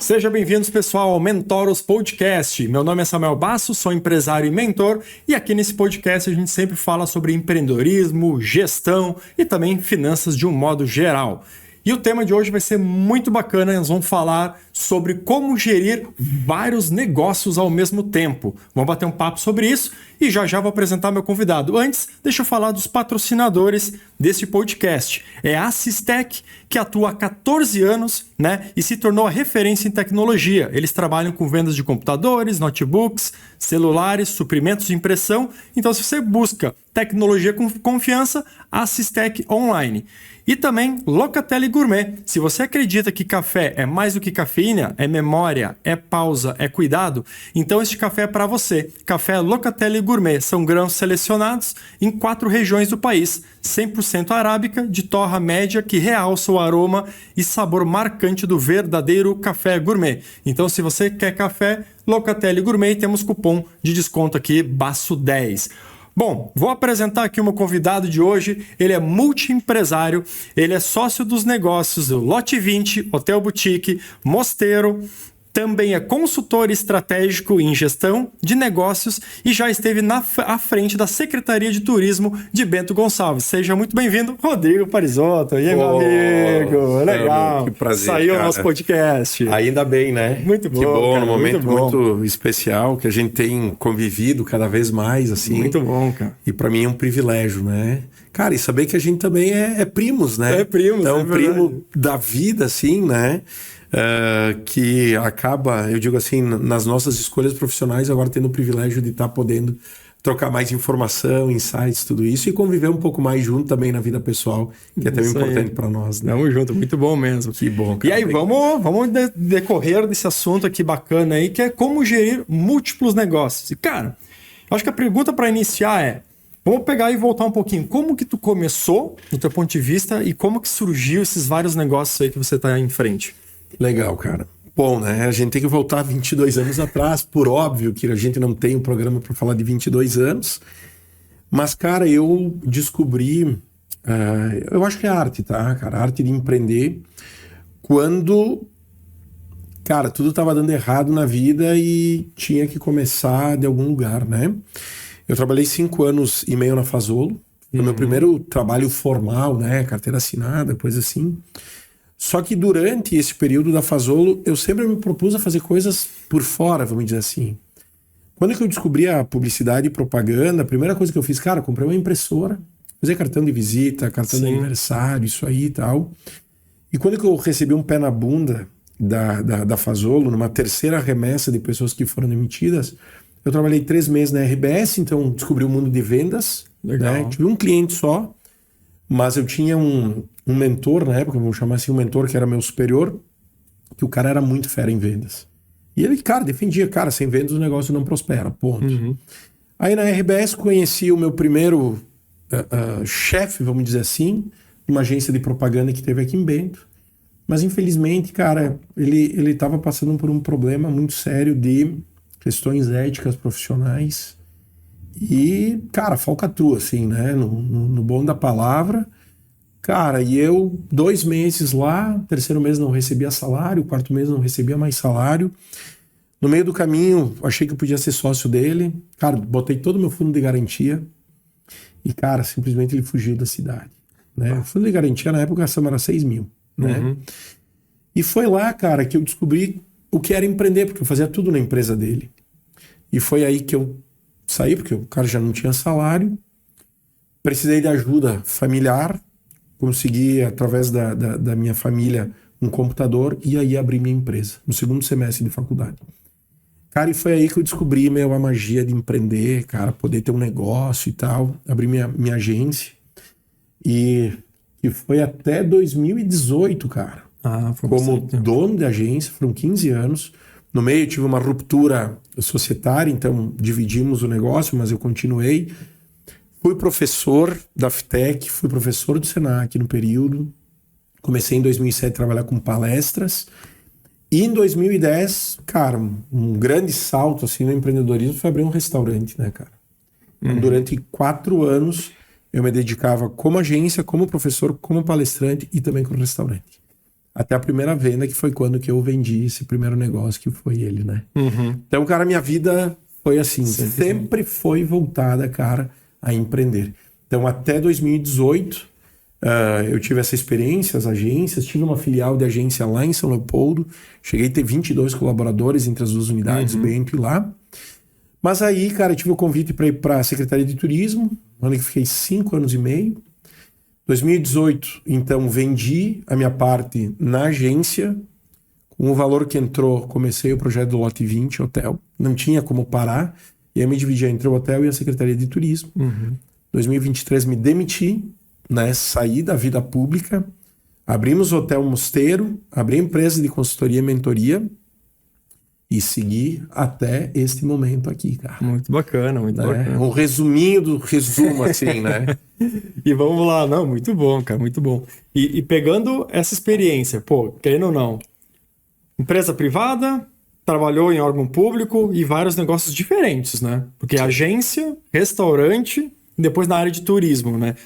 Sejam bem-vindos, pessoal, ao Mentoros Podcast. Meu nome é Samuel Basso, sou empresário e mentor, e aqui nesse podcast a gente sempre fala sobre empreendedorismo, gestão e também finanças de um modo geral. E o tema de hoje vai ser muito bacana, nós vamos falar sobre como gerir vários negócios ao mesmo tempo. Vamos bater um papo sobre isso e já vou apresentar meu convidado. Antes, deixa eu falar dos patrocinadores desse podcast. É a Systec, que atua há 14 anos, e se tornou a referência em tecnologia. Eles trabalham com vendas de computadores, notebooks, celulares, suprimentos de impressão. Então, se você busca tecnologia com confiança, a Systec Online. E também Locatelli Gourmet. Se você acredita que café é mais do que cafeína, é memória, é pausa, é cuidado, então este café é para você. Café Locatelli Gourmet. São grãos selecionados em 4 regiões do país. 100% arábica, de torra média, que realça o aroma e sabor marcante do verdadeiro café gourmet. Então, se você quer café, Locatelli Gourmet, temos cupom de desconto aqui, BASSO10. Bom, vou apresentar aqui o meu convidado de hoje. Ele é multiempresário, ele é sócio dos negócios do Lote 20, Hotel Boutique, Mosteiro, também é consultor estratégico em gestão de negócios e já esteve à frente da Secretaria de Turismo de Bento Gonçalves. Seja muito bem-vindo, Rodrigo Parisotto. E aí, meu amigo? Legal. Que prazer, saiu o nosso podcast. Ainda bem, né? Muito bom. Que bom, cara, num momento muito especial que a gente tem convivido cada vez mais, assim. Muito bom, cara. E para mim é um privilégio, né? Cara, e saber que a gente também é primos, né? É primos, então, é primo da vida, assim, né? Que acaba, eu digo assim, nas nossas escolhas profissionais, agora tendo o privilégio de estar podendo trocar mais informação, insights, tudo isso, e conviver um pouco mais junto também na vida pessoal, que é tão importante para nós, né? Tamo junto, muito bom mesmo. Que bom, cara. E aí, vamos decorrer desse assunto aqui bacana aí, que é como gerir múltiplos negócios. E, cara, acho que a pergunta para iniciar é, vamos pegar e voltar um pouquinho. Como que tu começou, do teu ponto de vista, e como que surgiu esses vários negócios aí que você tá em frente? Legal, cara. Bom, né? A gente tem que voltar 22 anos atrás, por óbvio que a gente não tem um programa para falar de 22 anos. Mas, cara, eu descobri... eu acho que é arte, tá, cara? A arte de empreender quando... Cara, tudo estava dando errado na vida e tinha que começar de algum lugar, né? Eu trabalhei 5 anos e meio na Fazolo. Foi meu primeiro trabalho formal, né? Carteira assinada, coisa assim. Só que durante esse período da Fazolo, eu sempre me propus a fazer coisas por fora, vamos dizer assim. Quando que eu descobri a publicidade e propaganda, a primeira coisa que eu fiz, cara, comprei uma impressora, fazer cartão de visita, cartão de aniversário, isso aí e tal. E quando que eu recebi um pé na bunda da Fazolo, numa terceira remessa de pessoas que foram demitidas, eu trabalhei 3 meses na RBS, então descobri o mundo de vendas. Legal. Né? Tive um cliente só, mas eu tinha um mentor na época, vamos chamar assim, um mentor que era meu superior, que o cara era muito fera em vendas. E ele, cara, defendia, cara, sem vendas o negócio não prospera, ponto. Aí na RBS conheci o meu primeiro chefe, vamos dizer assim, uma agência de propaganda que teve aqui em Bento. Mas infelizmente, cara, ele estava passando por um problema muito sério de questões éticas profissionais e, cara, falcatrua, assim, né, no bom da palavra. Cara, e eu 2 meses lá, 3º mês não recebia salário, 4º mês não recebia mais salário. No meio do caminho, achei que eu podia ser sócio dele. Cara, botei todo o meu fundo de garantia e, cara, simplesmente ele fugiu da cidade. Né? O fundo de garantia na época era 6 mil. Né? E foi lá, cara, que eu descobri o que era empreender, porque eu fazia tudo na empresa dele. E foi aí que eu saí, porque o cara já não tinha salário. Precisei de ajuda familiar. Consegui, através da minha família, um computador e aí abri minha empresa, no 2º semestre de faculdade. Cara, e foi aí que eu descobri, a magia de empreender, cara, poder ter um negócio e tal. Abri minha agência e foi até 2018, cara. Como dono de agência, foram 15 anos. No meio eu tive uma ruptura societária, então dividimos o negócio, mas eu continuei. Fui professor da FTEC, fui professor do Senac no período. Comecei em 2007 a trabalhar com palestras. E em 2010, cara, um grande salto assim, no empreendedorismo foi abrir um restaurante, né, cara? Então, durante 4 anos, eu me dedicava como agência, como professor, como palestrante e também com restaurante. até a primeira venda, que foi quando que eu vendi esse primeiro negócio, que foi ele, né? Então, cara, minha vida foi assim, sempre foi voltada, cara, a empreender. Então, até 2018, eu tive essa experiência, as agências, tive uma filial de agência lá em São Leopoldo, cheguei a ter 22 colaboradores entre as duas unidades, Bento e lá. Mas aí, cara, eu tive o convite para ir para a Secretaria de Turismo, onde eu fiquei 5 anos e meio. 2018, então, vendi a minha parte na agência. Com o valor que entrou, comecei o projeto do Lote 20 Hotel. Não tinha como parar. E aí me dividi entre o hotel e a Secretaria de Turismo. 2023 me demiti, né? Saí da vida pública. Abrimos o Hotel Mosteiro, abri a empresa de consultoria e mentoria. E segui até este momento aqui, cara. Muito bacana, muito bacana. Um resuminho do resumo, assim, né? E vamos lá, não, muito bom, cara, muito bom. E pegando essa experiência, pô, querendo ou não, empresa privada, trabalhou em órgão público e vários negócios diferentes, né? Porque agência, restaurante, e depois na área de turismo, né?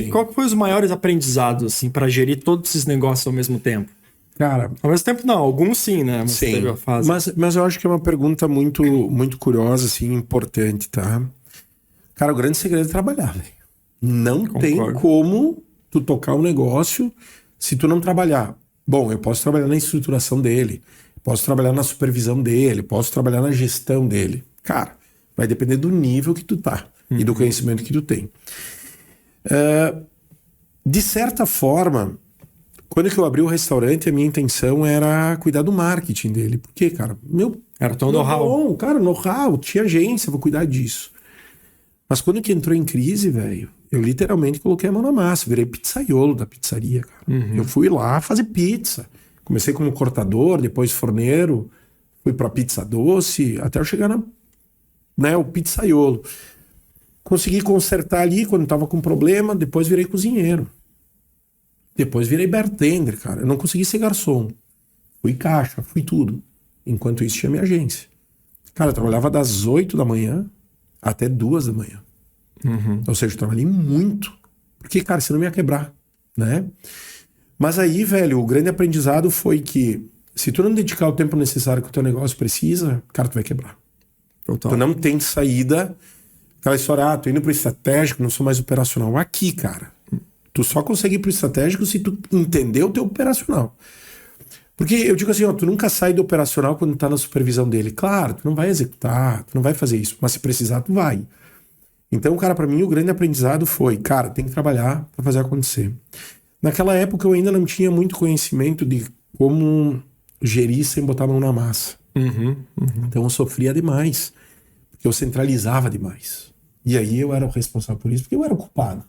Qual que foi os maiores aprendizados, assim, para gerir todos esses negócios ao mesmo tempo? Cara, ao mesmo tempo não, alguns sim, né? Mas sim, teve a fase. mas eu acho que é uma pergunta muito, muito curiosa, assim, importante, tá? Cara, o grande segredo é trabalhar, velho. Não tem como tu tocar um negócio se tu não trabalhar. Bom, eu posso trabalhar na estruturação dele, posso trabalhar na supervisão dele, posso trabalhar na gestão dele. Cara, vai depender do nível que tu tá e do conhecimento que tu tem. De certa forma, quando que eu abri o restaurante, a minha intenção era cuidar do marketing dele. Porque, cara, era tão know-how. Cara, know-how, tinha agência, vou cuidar disso. Mas quando que entrou em crise, velho, eu literalmente coloquei a mão na massa, virei pizzaiolo da pizzaria, cara. Eu fui lá fazer pizza. Comecei como cortador, depois forneiro, fui pra pizza doce, até eu chegar o pizzaiolo. Consegui consertar ali quando tava com problema, depois virei cozinheiro. Depois virei bartender, cara. Eu não consegui ser garçom. Fui caixa, fui tudo. Enquanto isso tinha minha agência. Cara, eu trabalhava das 8 da manhã até 2 da manhã. Ou seja, eu trabalhei muito. Porque, cara, senão eu ia quebrar, né? Mas aí, velho, o grande aprendizado foi que se tu não dedicar o tempo necessário que o teu negócio precisa, cara, tu vai quebrar. Total. Tu não tem saída. Aquela história, tô indo pro estratégico, não sou mais operacional. Aqui, cara. Tu só consegue ir pro estratégico se tu entender o teu operacional. Porque eu digo assim, tu nunca sai do operacional quando tá na supervisão dele. Claro, tu não vai executar, tu não vai fazer isso, mas se precisar, tu vai. Então, cara, pra mim o grande aprendizado foi, cara, tem que trabalhar pra fazer acontecer. Naquela época eu ainda não tinha muito conhecimento de como gerir sem botar a mão na massa. Então eu sofria demais, porque eu centralizava demais. E aí eu era o responsável por isso, porque eu era o culpado.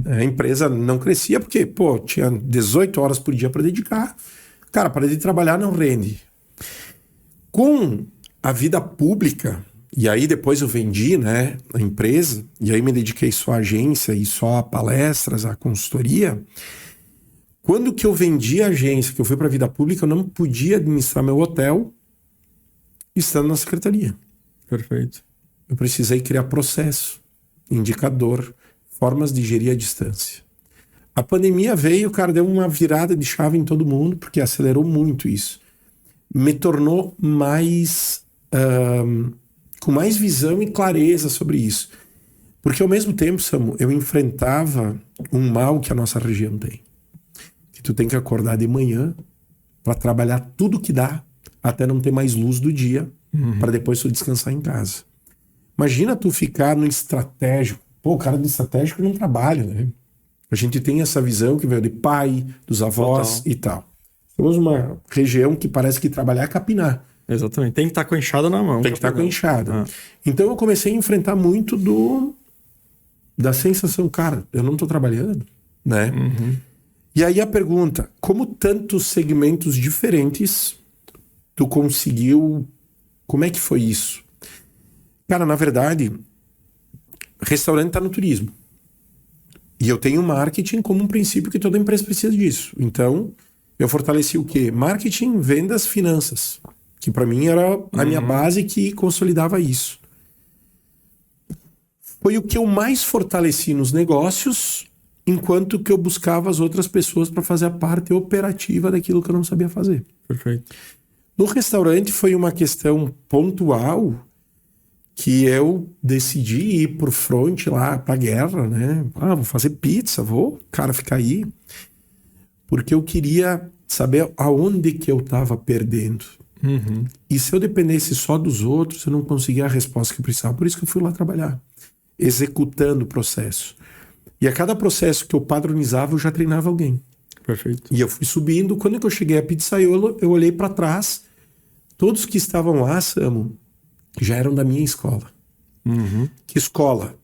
A empresa não crescia porque, tinha 18 horas por dia para dedicar. Cara, para de trabalhar não rende. Com a vida pública, e aí depois eu vendi, né, a empresa, e aí me dediquei só à agência e só a palestras, a consultoria. Quando que eu vendi a agência, que eu fui para a vida pública, eu não podia administrar meu hotel estando na secretaria. Perfeito. Eu precisei criar processo, indicador, formas de gerir a distância. A pandemia veio, cara, deu uma virada de chave em todo mundo, porque acelerou muito isso. Me tornou mais... com mais visão e clareza sobre isso. Porque ao mesmo tempo, Samu, eu enfrentava um mal que a nossa região tem. Que tu tem que acordar de manhã para trabalhar tudo que dá, até não ter mais luz do dia, para depois tu descansar em casa. Imagina tu ficar no estratégico. O cara do estratégico não trabalha, né? A gente tem essa visão que veio de pai, dos avós e tal. Somos uma região que parece que trabalhar é capinar. Exatamente. Tem que estar com a enxada na mão. Tem que estar com a enxada. Então eu comecei a enfrentar muito da sensação, cara, eu não tô trabalhando, né? E aí a pergunta, como tantos segmentos diferentes tu conseguiu... Como é que foi isso? Cara, na verdade, restaurante tá no turismo. E eu tenho marketing como um princípio que toda empresa precisa disso. Então, eu fortaleci o quê? Marketing, vendas, finanças. Que para mim era a minha base que consolidava isso. Foi o que eu mais fortaleci nos negócios enquanto que eu buscava as outras pessoas para fazer a parte operativa daquilo que eu não sabia fazer. Perfeito. No restaurante foi uma questão pontual que eu decidi ir pro front lá, pra guerra, né? Vou fazer pizza, cara, ficar aí. Porque eu queria saber aonde que eu tava perdendo. Uhum. E se eu dependesse só dos outros, eu não conseguia a resposta que eu precisava. Por isso que eu fui lá trabalhar, executando o processo. E a cada processo que eu padronizava, eu já treinava alguém. Perfeito. E eu fui subindo. Quando eu cheguei à pizzaiolo, eu olhei para trás. Todos que estavam lá, Samu, já eram da minha escola. Uhum. Que escola?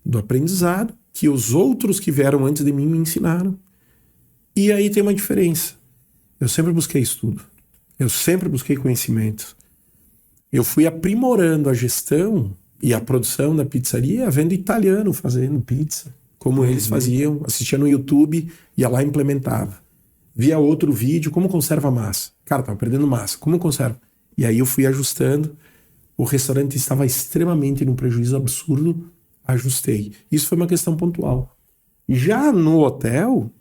Do aprendizado, que os outros que vieram antes de mim me ensinaram. E aí tem uma diferença. Eu sempre busquei estudo. Eu sempre busquei conhecimento. Eu fui aprimorando a gestão e a produção da pizzaria vendo italiano fazendo pizza. Como eles faziam, assistia no YouTube, ia lá e implementava. Via outro vídeo, como conserva massa. Cara, tava perdendo massa, como conserva? E aí eu fui ajustando. O restaurante estava extremamente num prejuízo absurdo, ajustei. Isso foi uma questão pontual. Já no hotel,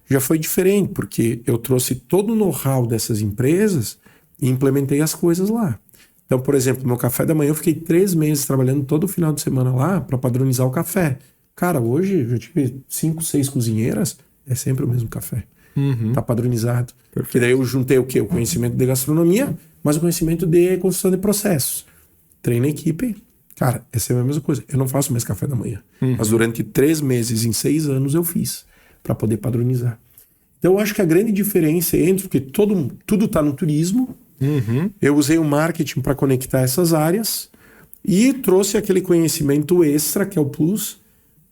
já foi diferente, porque eu trouxe todo o know-how dessas empresas e implementei as coisas lá. Então, por exemplo, meu café da manhã, eu fiquei 3 meses trabalhando todo final de semana lá para padronizar o café. Cara, hoje eu já tive 5, 6 cozinheiras, é sempre o mesmo café. Tá padronizado. Porque daí eu juntei o quê? O conhecimento de gastronomia, mas o conhecimento de construção de processos. Treino a equipe. Cara, essa é a mesma coisa. Eu não faço mais café da manhã. Mas durante 3 meses, em 6 anos, eu fiz para poder padronizar. Então, eu acho que a grande diferença entre... Porque tudo está no turismo. Eu usei o marketing para conectar essas áreas e trouxe aquele conhecimento extra, que é o plus,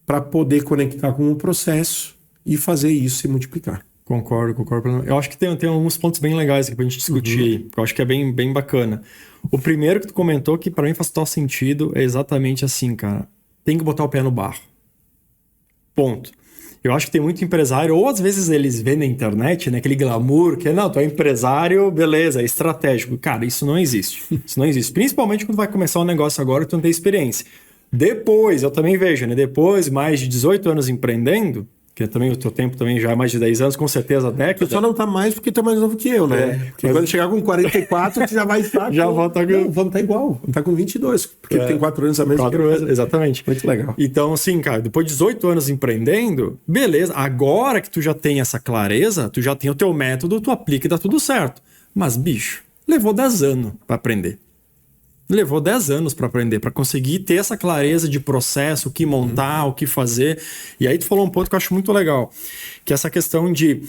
para poder conectar com o processo e fazer isso se multiplicar. Concordo. Eu acho que tem alguns pontos bem legais aqui pra gente discutir, que eu acho que é bem, bem bacana. O primeiro que tu comentou, que pra mim faz total sentido, é exatamente assim, cara. Tem que botar o pé no barro. Ponto. Eu acho que tem muito empresário, ou às vezes eles vêem na internet, né, aquele glamour, que não, tu é empresário, beleza, é estratégico. Cara, isso não existe. Isso não existe. Principalmente quando vai começar um negócio agora e tu não tem experiência. Depois, eu também vejo, né, depois, mais de 18 anos empreendendo, que também o teu tempo também já é mais de 10 anos, com certeza a década. Tu só não tá mais porque tu é mais novo que eu, né? Porque quando chegar com 44, tu já vai estar... Já volta com... Vamos estar igual. Vamos estar com 22, porque tu tem 4 anos a menos. 4 anos, exatamente. Muito legal. Então, assim, cara, depois de 18 anos empreendendo, beleza, agora que tu já tem essa clareza, tu já tem o teu método, tu aplica e dá tudo certo. Mas, bicho, levou 10 anos pra aprender. Levou 10 anos para aprender, para conseguir ter essa clareza de processo, o que montar, o que fazer. E aí tu falou um ponto que eu acho muito legal, que é essa questão de...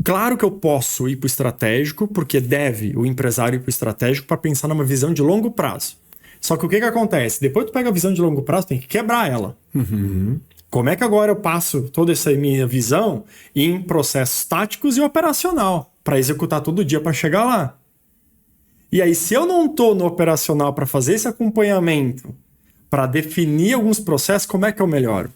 Claro que eu posso ir para o estratégico, porque deve o empresário ir para o estratégico para pensar numa visão de longo prazo. Só que o que acontece? Depois tu pega a visão de longo prazo, tem que quebrar ela. Como é que agora eu passo toda essa minha visão em processos táticos e operacional, para executar todo dia para chegar lá? E aí, se eu não estou no operacional para fazer esse acompanhamento, para definir alguns processos, como é que eu melhoro?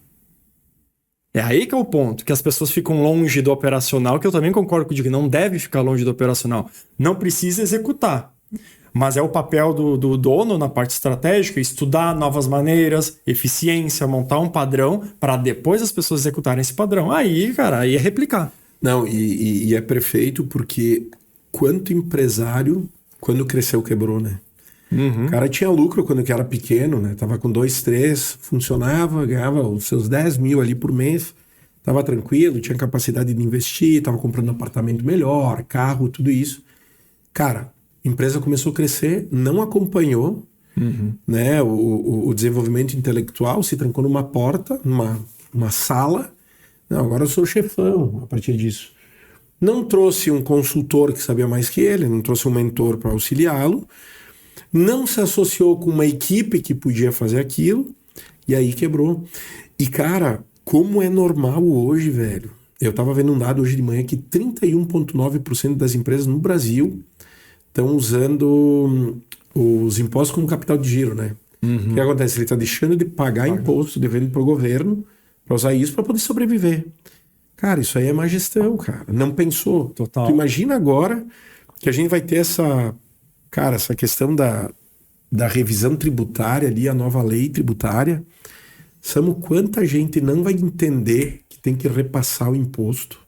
É aí que é o ponto, que as pessoas ficam longe do operacional, que eu também concordo com o que não deve ficar longe do operacional. Não precisa executar. Mas é o papel do dono na parte estratégica, estudar novas maneiras, eficiência, montar um padrão, para depois as pessoas executarem esse padrão. Aí, cara, aí é replicar. Não, e é perfeito porque quanto empresário... Quando cresceu, quebrou, né? O cara tinha lucro quando era pequeno, né? Tava com 2, 3, funcionava, ganhava os seus 10 mil ali por mês. Tava tranquilo, tinha capacidade de investir, tava comprando apartamento melhor, carro, tudo isso. Cara, a empresa começou a crescer, não acompanhou né, o desenvolvimento intelectual, se trancou numa porta, numa sala. Não, agora eu sou o chefão a partir disso. Não trouxe um consultor que sabia mais que ele, não trouxe um mentor para auxiliá-lo, não se associou com uma equipe que podia fazer aquilo, e aí quebrou. E, cara, como é normal hoje, velho, eu tava vendo um dado hoje de manhã que 31,9% das empresas no Brasil estão usando os impostos como capital de giro, né? O que acontece? Ele tá deixando de pagar imposto, devendo pro governo, para usar isso para poder sobreviver. Cara, isso aí é má gestão, cara. Não pensou. Total. Tu imagina agora que a gente vai ter essa questão da revisão tributária ali, a nova lei tributária. Sabe quanta gente não vai entender que tem que repassar o imposto.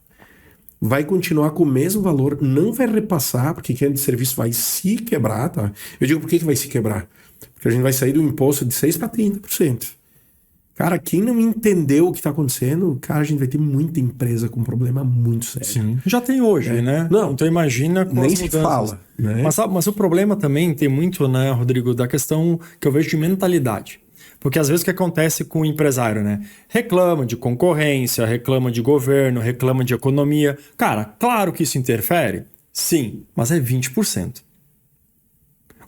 Vai continuar com o mesmo valor, não vai repassar, porque quem é de serviço vai se quebrar, tá? Eu digo por que vai se quebrar? Porque a gente vai sair do imposto de 6% para 30%. Cara, quem não entendeu o que está acontecendo, cara, a gente vai ter muita empresa com problema muito sério. Sim. Já tem hoje, né? Não, então imagina com nem as se mudanças. fala, né? Mas o problema também tem muito, né, Rodrigo, da questão que eu vejo de mentalidade. Porque às vezes o que acontece com o empresário, né? Reclama de concorrência, reclama de governo, reclama de economia. Cara, claro que isso interfere? Sim, mas é 20%.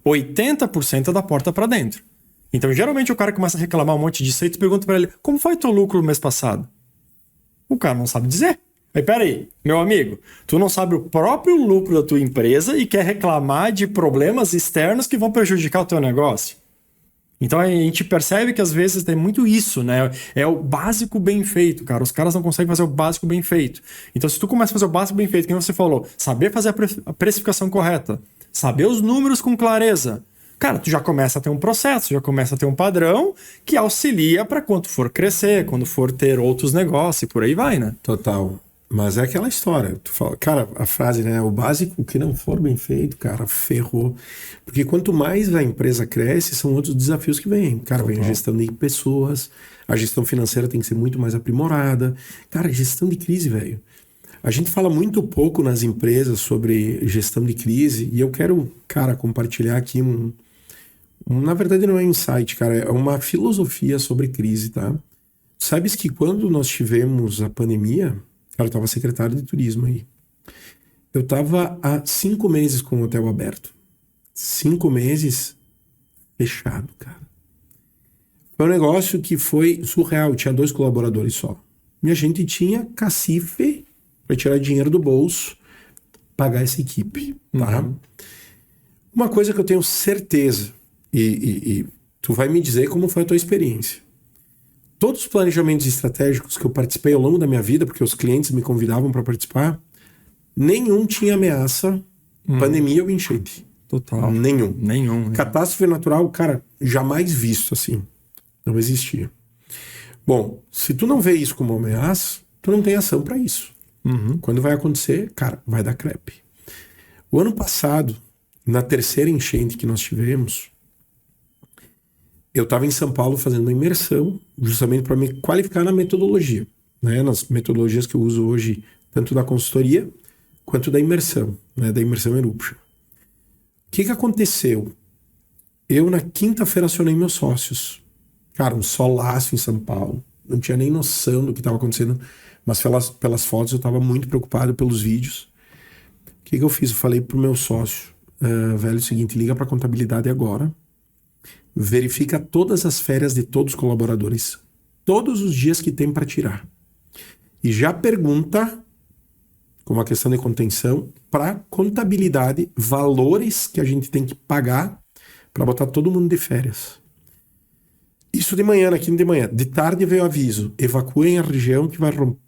80% é da porta para dentro. Então, geralmente, o cara começa a reclamar um monte disso aí, tu pergunta para ele, como foi teu lucro no mês passado? O cara não sabe dizer. Aí, peraí, meu amigo, tu não sabe o próprio lucro da tua empresa e quer reclamar de problemas externos que vão prejudicar o teu negócio? Então, a gente percebe que às vezes tem muito isso, né? É o básico bem feito, cara. Os caras não conseguem fazer o básico bem feito. Então, se tu começa a fazer o básico bem feito, como você falou, saber fazer a precificação correta, saber os números com clareza, cara, tu já começa a ter um processo, já começa a ter um padrão que auxilia para quando for crescer, quando for ter outros negócios e por aí vai, né? Total. Mas é aquela história. Tu fala, cara, a frase, né? O básico que não for bem feito, cara, ferrou. Porque quanto mais a empresa cresce, são outros desafios que vêm. Cara, vem a gestão de pessoas, a gestão financeira tem que ser muito mais aprimorada. Cara, gestão de crise, velho. A gente fala muito pouco nas empresas sobre gestão de crise e eu quero, cara, compartilhar aqui na verdade não é insight, cara, é uma filosofia sobre crise, tá? Sabes que quando nós tivemos a pandemia, cara, eu tava secretário de turismo aí. Eu tava há 5 meses com o hotel aberto. 5 meses fechado, cara. Foi um negócio que foi surreal, tinha 2 colaboradores só. E a gente tinha cacife para tirar dinheiro do bolso, pagar essa equipe, tá? Uhum. Uma coisa que eu tenho certeza, e tu vai me dizer como foi a tua experiência. Todos os planejamentos estratégicos que eu participei ao longo da minha vida, porque os clientes me convidavam para participar, nenhum tinha ameaça, pandemia ou enchente. Total. Nenhum. Catástrofe natural, cara, jamais visto assim. Não existia. Bom, se tu não vê isso como uma ameaça, tu não tem ação para isso. Uhum. Quando vai acontecer, cara, vai dar crepe. O ano passado, na terceira enchente que nós tivemos, eu estava em São Paulo fazendo uma imersão, justamente para me qualificar na metodologia, né? Nas metodologias que eu uso hoje, tanto da consultoria quanto da imersão, né? Da imersão Eruption. O que aconteceu? Eu, na quinta-feira, acionei meus sócios. Cara, um solaço em São Paulo. Não tinha nem noção do que estava acontecendo, mas pelas fotos eu estava muito preocupado, pelos vídeos. O que eu fiz? Eu falei pro meu sócio, velho, é o seguinte, liga para a contabilidade agora, verifica todas as férias de todos os colaboradores, todos os dias que tem para tirar. E já pergunta, como uma questão de contenção, para contabilidade, valores que a gente tem que pagar para botar todo mundo de férias. Isso de manhã, na quinta de manhã. De tarde veio o aviso, evacuem a região que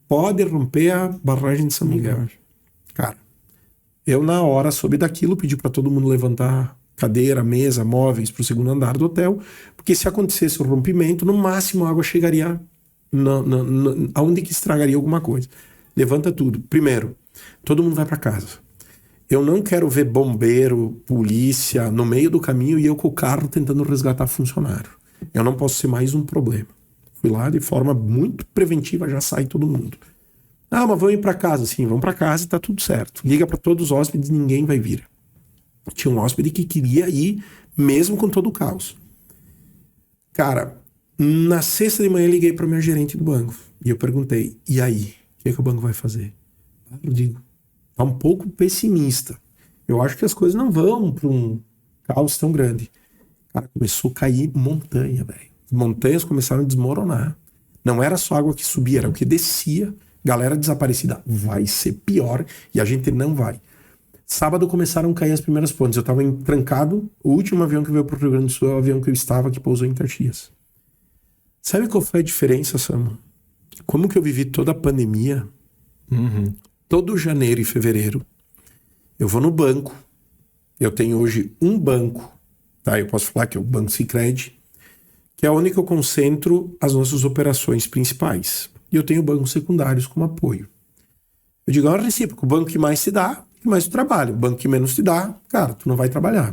pode romper a barragem de São Miguel. Cara, eu na hora soube daquilo, pedi para todo mundo levantar cadeira, mesa, móveis para o segundo andar do hotel, porque se acontecesse o rompimento, no máximo a água chegaria aonde que estragaria alguma coisa. Levanta tudo. Primeiro, todo mundo vai para casa. Eu não quero ver bombeiro, polícia no meio do caminho e eu com o carro tentando resgatar funcionário. Eu não posso ser mais um problema. Fui lá de forma muito preventiva, já sai todo mundo. Ah, mas vamos ir para casa. Sim, vamos para casa e tá tudo certo. Liga para todos os hóspedes, ninguém vai vir. Tinha um hóspede que queria ir, mesmo com todo o caos. Cara, na sexta de manhã eu liguei para minha gerente do banco. E eu perguntei, e aí? O que é que o banco vai fazer? Eu digo, tá um pouco pessimista. Eu acho que as coisas não vão para um caos tão grande. Cara, começou a cair montanha, velho. As montanhas começaram a desmoronar. Não era só água que subia, era o que descia. Galera desaparecida. Vai ser pior e a gente não vai. Sábado começaram a cair as primeiras pontes. Eu estava trancado. O último avião que veio para o Rio Grande do Sul é o avião que eu estava, que pousou em Caxias. Sabe qual foi a diferença, Samu? Como que eu vivi toda a pandemia? Todo janeiro e fevereiro, eu vou no banco. Eu tenho hoje um banco, tá? Eu posso falar que é o Banco Sicredi, que é onde que eu concentro as nossas operações principais. e eu tenho bancos secundários como apoio. Eu digo, é uma recíproca. O banco que mais te dá, que mais tu trabalha. O banco que menos te dá, cara, tu não vai trabalhar.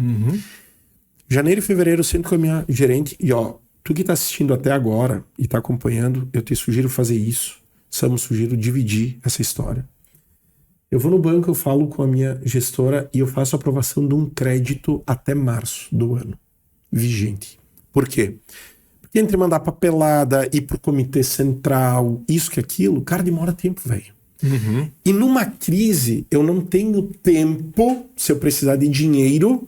Janeiro e fevereiro eu sento com a minha gerente e tu que tá assistindo até agora e tá acompanhando, eu te sugiro fazer isso. Sugiro dividir essa história. Eu vou no banco, eu falo com a minha gestora e eu faço a aprovação de um crédito até março do ano. Vigente. Por quê? Porque entre mandar papelada, ir pro comitê central, isso que aquilo, cara, demora tempo, velho. E numa crise, eu não tenho tempo, se eu precisar de dinheiro,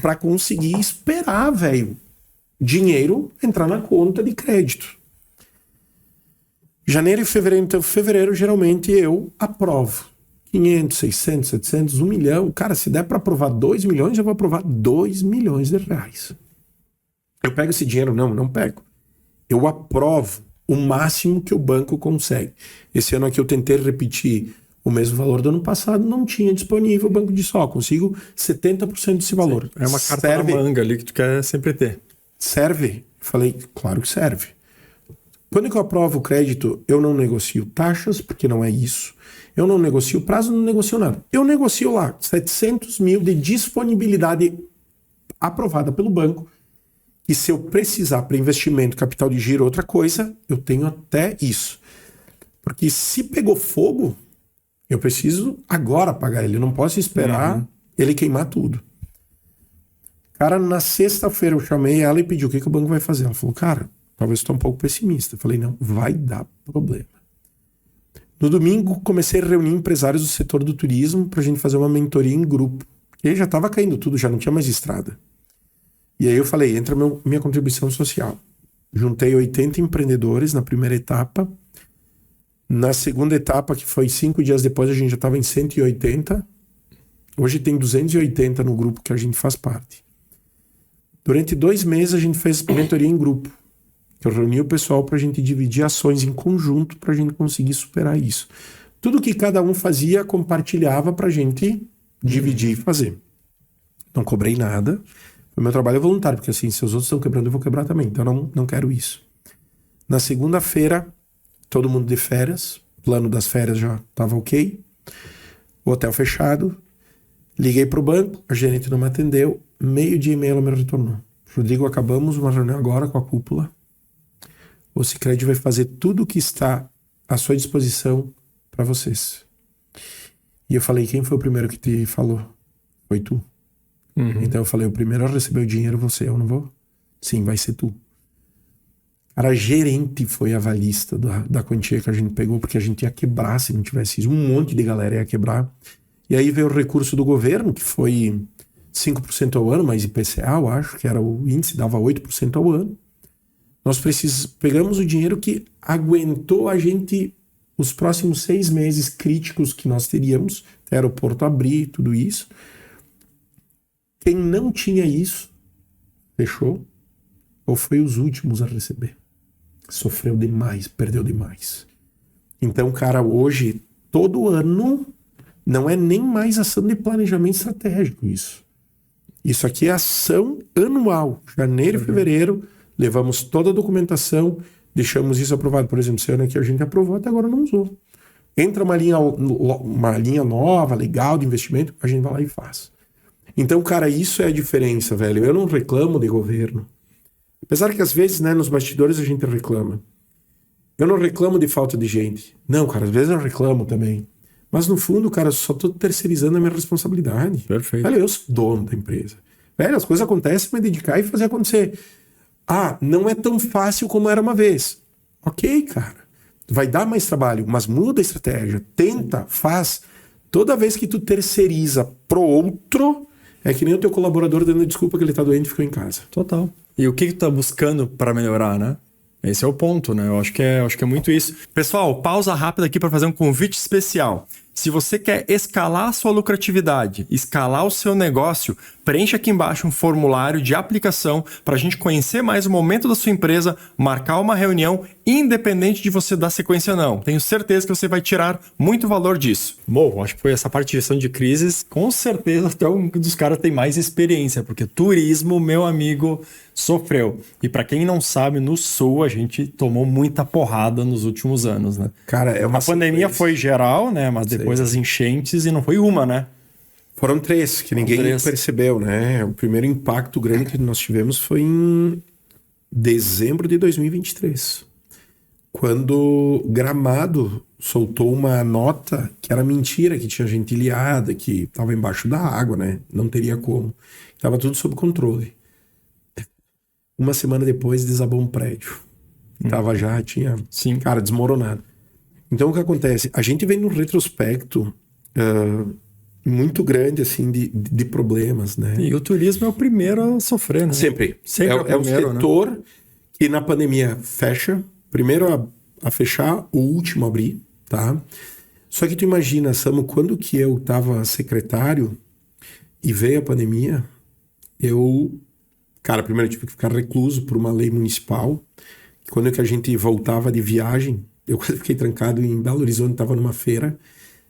para conseguir esperar, velho. Dinheiro entrar na conta de crédito. Janeiro e fevereiro, então fevereiro geralmente eu aprovo. 500, 600, 700, 1 milhão. Cara, se der para aprovar 2 milhões, eu vou aprovar 2 milhões de reais. Eu pego esse dinheiro? Não pego. Eu aprovo o máximo que o banco consegue. Esse ano aqui eu tentei repetir o mesmo valor do ano passado, não tinha disponível, o banco disse, consigo 70% desse valor. Sim, é uma carta na manga ali que tu quer sempre ter. Serve? Falei, claro que serve. Quando que eu aprovo o crédito, eu não negocio taxas, porque não é isso. Eu não negocio prazo, não negocio nada. Eu negocio lá 700 mil de disponibilidade aprovada pelo banco, e se eu precisar para investimento, capital de giro, outra coisa, eu tenho até isso. Porque se pegou fogo, eu preciso agora pagar ele. Eu não posso esperar ele queimar tudo. Cara, na sexta-feira eu chamei ela e pedi o que o banco vai fazer. Ela falou, cara, talvez eu estou um pouco pessimista. Eu falei, não, vai dar problema. No domingo, comecei a reunir empresários do setor do turismo para a gente fazer uma mentoria em grupo. E aí já estava caindo tudo, já não tinha mais estrada. E aí eu falei, entra minha contribuição social. Juntei 80 empreendedores na primeira etapa. Na segunda etapa, que foi 5 dias depois, a gente já estava em 180. Hoje tem 280 no grupo que a gente faz parte. Durante 2 meses a gente fez mentoria em grupo. Eu reuni o pessoal para a gente dividir ações em conjunto para a gente conseguir superar isso. Tudo que cada um fazia, compartilhava para a gente dividir e fazer. Não cobrei nada. O meu trabalho é voluntário, porque assim, se os outros estão quebrando, eu vou quebrar também. Então eu não quero isso. Na segunda-feira, todo mundo de férias. O plano das férias já estava ok. O hotel fechado. Liguei para o banco, a gerente não me atendeu. 12:30 ela me retornou. Rodrigo, acabamos uma reunião agora com a cúpula. O Sicredi vai fazer tudo o que está à sua disposição para vocês. E eu falei, quem foi o primeiro que te falou? Foi tu. Então eu falei, o primeiro a receber o dinheiro você, eu não vou? Sim, vai ser tu. Cara, a gerente foi avalista da quantia que a gente pegou, porque a gente ia quebrar se não tivesse isso. Um monte de galera ia quebrar. E aí veio o recurso do governo, que foi 5% ao ano, mais IPCA, eu acho, que era o índice, dava 8% ao ano. Nós pegamos o dinheiro que aguentou a gente os próximos 6 meses críticos que nós teríamos, até o aeroporto abrir, tudo isso. Quem não tinha isso, fechou, ou foi os últimos a receber. Sofreu demais, perdeu demais. Então, cara, hoje, todo ano, não é nem mais ação de planejamento estratégico isso. Isso aqui é ação anual. Janeiro e fevereiro, levamos toda a documentação, deixamos isso aprovado. Por exemplo, esse ano aqui a gente aprovou, até agora não usou. Entra uma linha nova, legal de investimento, a gente vai lá e faz. Então, cara, isso é a diferença, velho. Eu não reclamo de governo. Apesar que às vezes, né, nos bastidores a gente reclama. Eu não reclamo de falta de gente. Não, cara, às vezes eu reclamo também. Mas no fundo, cara, eu só tô terceirizando a minha responsabilidade. Perfeito. Velho, eu sou dono da empresa. Velho, as coisas acontecem, me dedicar e fazer acontecer. Ah, não é tão fácil como era uma vez. Ok, cara. Vai dar mais trabalho, mas muda a estratégia. Tenta, faz. Toda vez que tu terceiriza pro outro, é que nem o teu colaborador dando desculpa que ele tá doente e ficou em casa. Total. E o que tu tá buscando para melhorar, né? Esse é o ponto, né? Eu acho que é muito isso. Pessoal, pausa rápida aqui para fazer um convite especial. Se você quer escalar a sua lucratividade, escalar o seu negócio, preencha aqui embaixo um formulário de aplicação para a gente conhecer mais o momento da sua empresa, marcar uma reunião, independente de você dar sequência ou não. Tenho certeza que você vai tirar muito valor disso. Bom, acho que foi essa parte de gestão de crises, com certeza até um dos caras tem mais experiência, porque turismo, meu amigo, sofreu. E para quem não sabe, no Sul a gente tomou muita porrada nos últimos anos, né? Cara, a pandemia foi geral, né? Mas depois as enchentes e não foi uma, né? Foram 3 que ninguém percebeu, né? O primeiro impacto grande que nós tivemos foi em dezembro de 2023, quando Gramado soltou uma nota que era mentira, que tinha gente ilhada, que estava embaixo da água, né? Não teria como. Estava tudo sob controle. Uma semana depois desabou um prédio. Tinha, cara, desmoronado. Então o que acontece? A gente vem num retrospecto muito grande, assim, de problemas, né? E o turismo é o primeiro a sofrer, né? Sempre é o setor, né, que na pandemia fecha. Primeiro a fechar, o último a abrir, tá? Só que tu imagina, Samu, quando que eu tava secretário e veio a pandemia, cara, primeiro eu tive que ficar recluso por uma lei municipal. Quando que a gente voltava de viagem, eu fiquei trancado em Belo Horizonte, tava numa feira,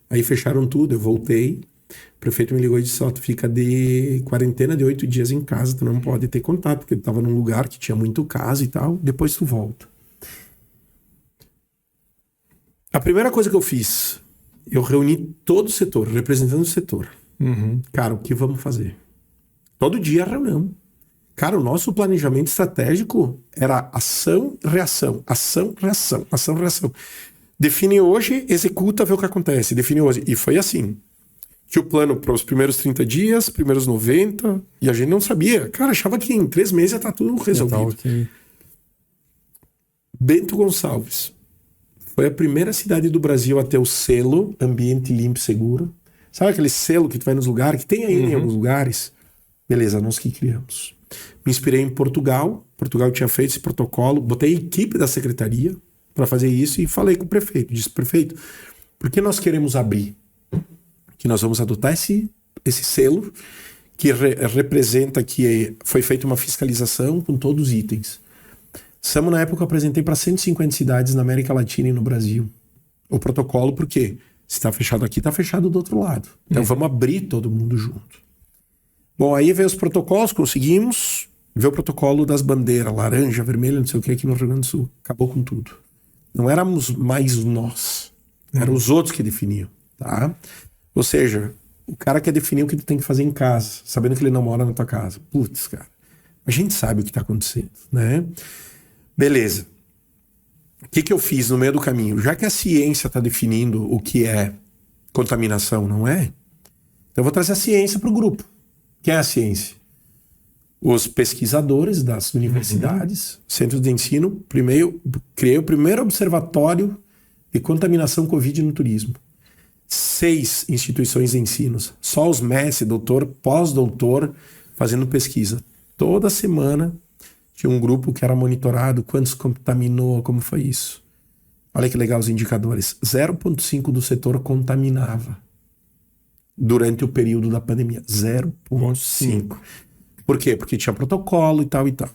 aí fecharam tudo, eu voltei, o prefeito me ligou e disse, tu fica de quarentena de 8 dias em casa, tu não pode ter contato, porque tu tava num lugar que tinha muito caso e tal, depois tu volta. A primeira coisa que eu fiz, eu reuni todo o setor, representando o setor. Cara, o que vamos fazer? Todo dia reunião. Cara, o nosso planejamento estratégico era ação, reação, ação, reação, ação, reação. Define hoje, executa, vê o que acontece. Define hoje. E foi assim. Que o plano para os primeiros 30 dias, primeiros 90, e a gente não sabia. Cara, achava que em 3 meses já tá tudo resolvido. Okay. Bento Gonçalves foi a primeira cidade do Brasil a ter o selo Ambiente Limpo e Seguro. Sabe aquele selo que tu vai nos lugares, que tem ainda em alguns lugares? Beleza, nós que criamos. Me inspirei em Portugal. Portugal tinha feito esse protocolo. Botei a equipe da secretaria para fazer isso e falei com o prefeito. Disse, prefeito, por que nós queremos abrir? Que nós vamos adotar esse selo que representa que foi feita uma fiscalização com todos os itens. Samu, na época, eu apresentei para 150 cidades na América Latina e no Brasil. O protocolo, por quê? Se está fechado aqui, está fechado do outro lado. Então vamos abrir todo mundo junto. Bom, aí veio os protocolos, conseguimos ver o protocolo das bandeiras, laranja, vermelha, não sei o que, aqui no Rio Grande do Sul. Acabou com tudo. Não éramos mais nós. Eram os outros que definiam, tá? Ou seja, o cara quer definir o que tu tem que fazer em casa, sabendo que ele não mora na tua casa. Putz, cara. A gente sabe o que está acontecendo, né? Beleza. O que eu fiz no meio do caminho? Já que a ciência está definindo o que é contaminação, não é? Então eu vou trazer a ciência para o grupo. Quem é a ciência? Os pesquisadores das universidades, centros de ensino. Primeiro, criei o primeiro observatório de contaminação Covid no turismo. 6 instituições de ensino. Só os mestre, doutor, pós-doutor, fazendo pesquisa. Toda semana tinha um grupo que era monitorado, quantos contaminou, como foi isso. Olha que legal os indicadores. 0,5% do setor contaminava durante o período da pandemia. 0,5%. Por quê? Porque tinha protocolo e tal e tal.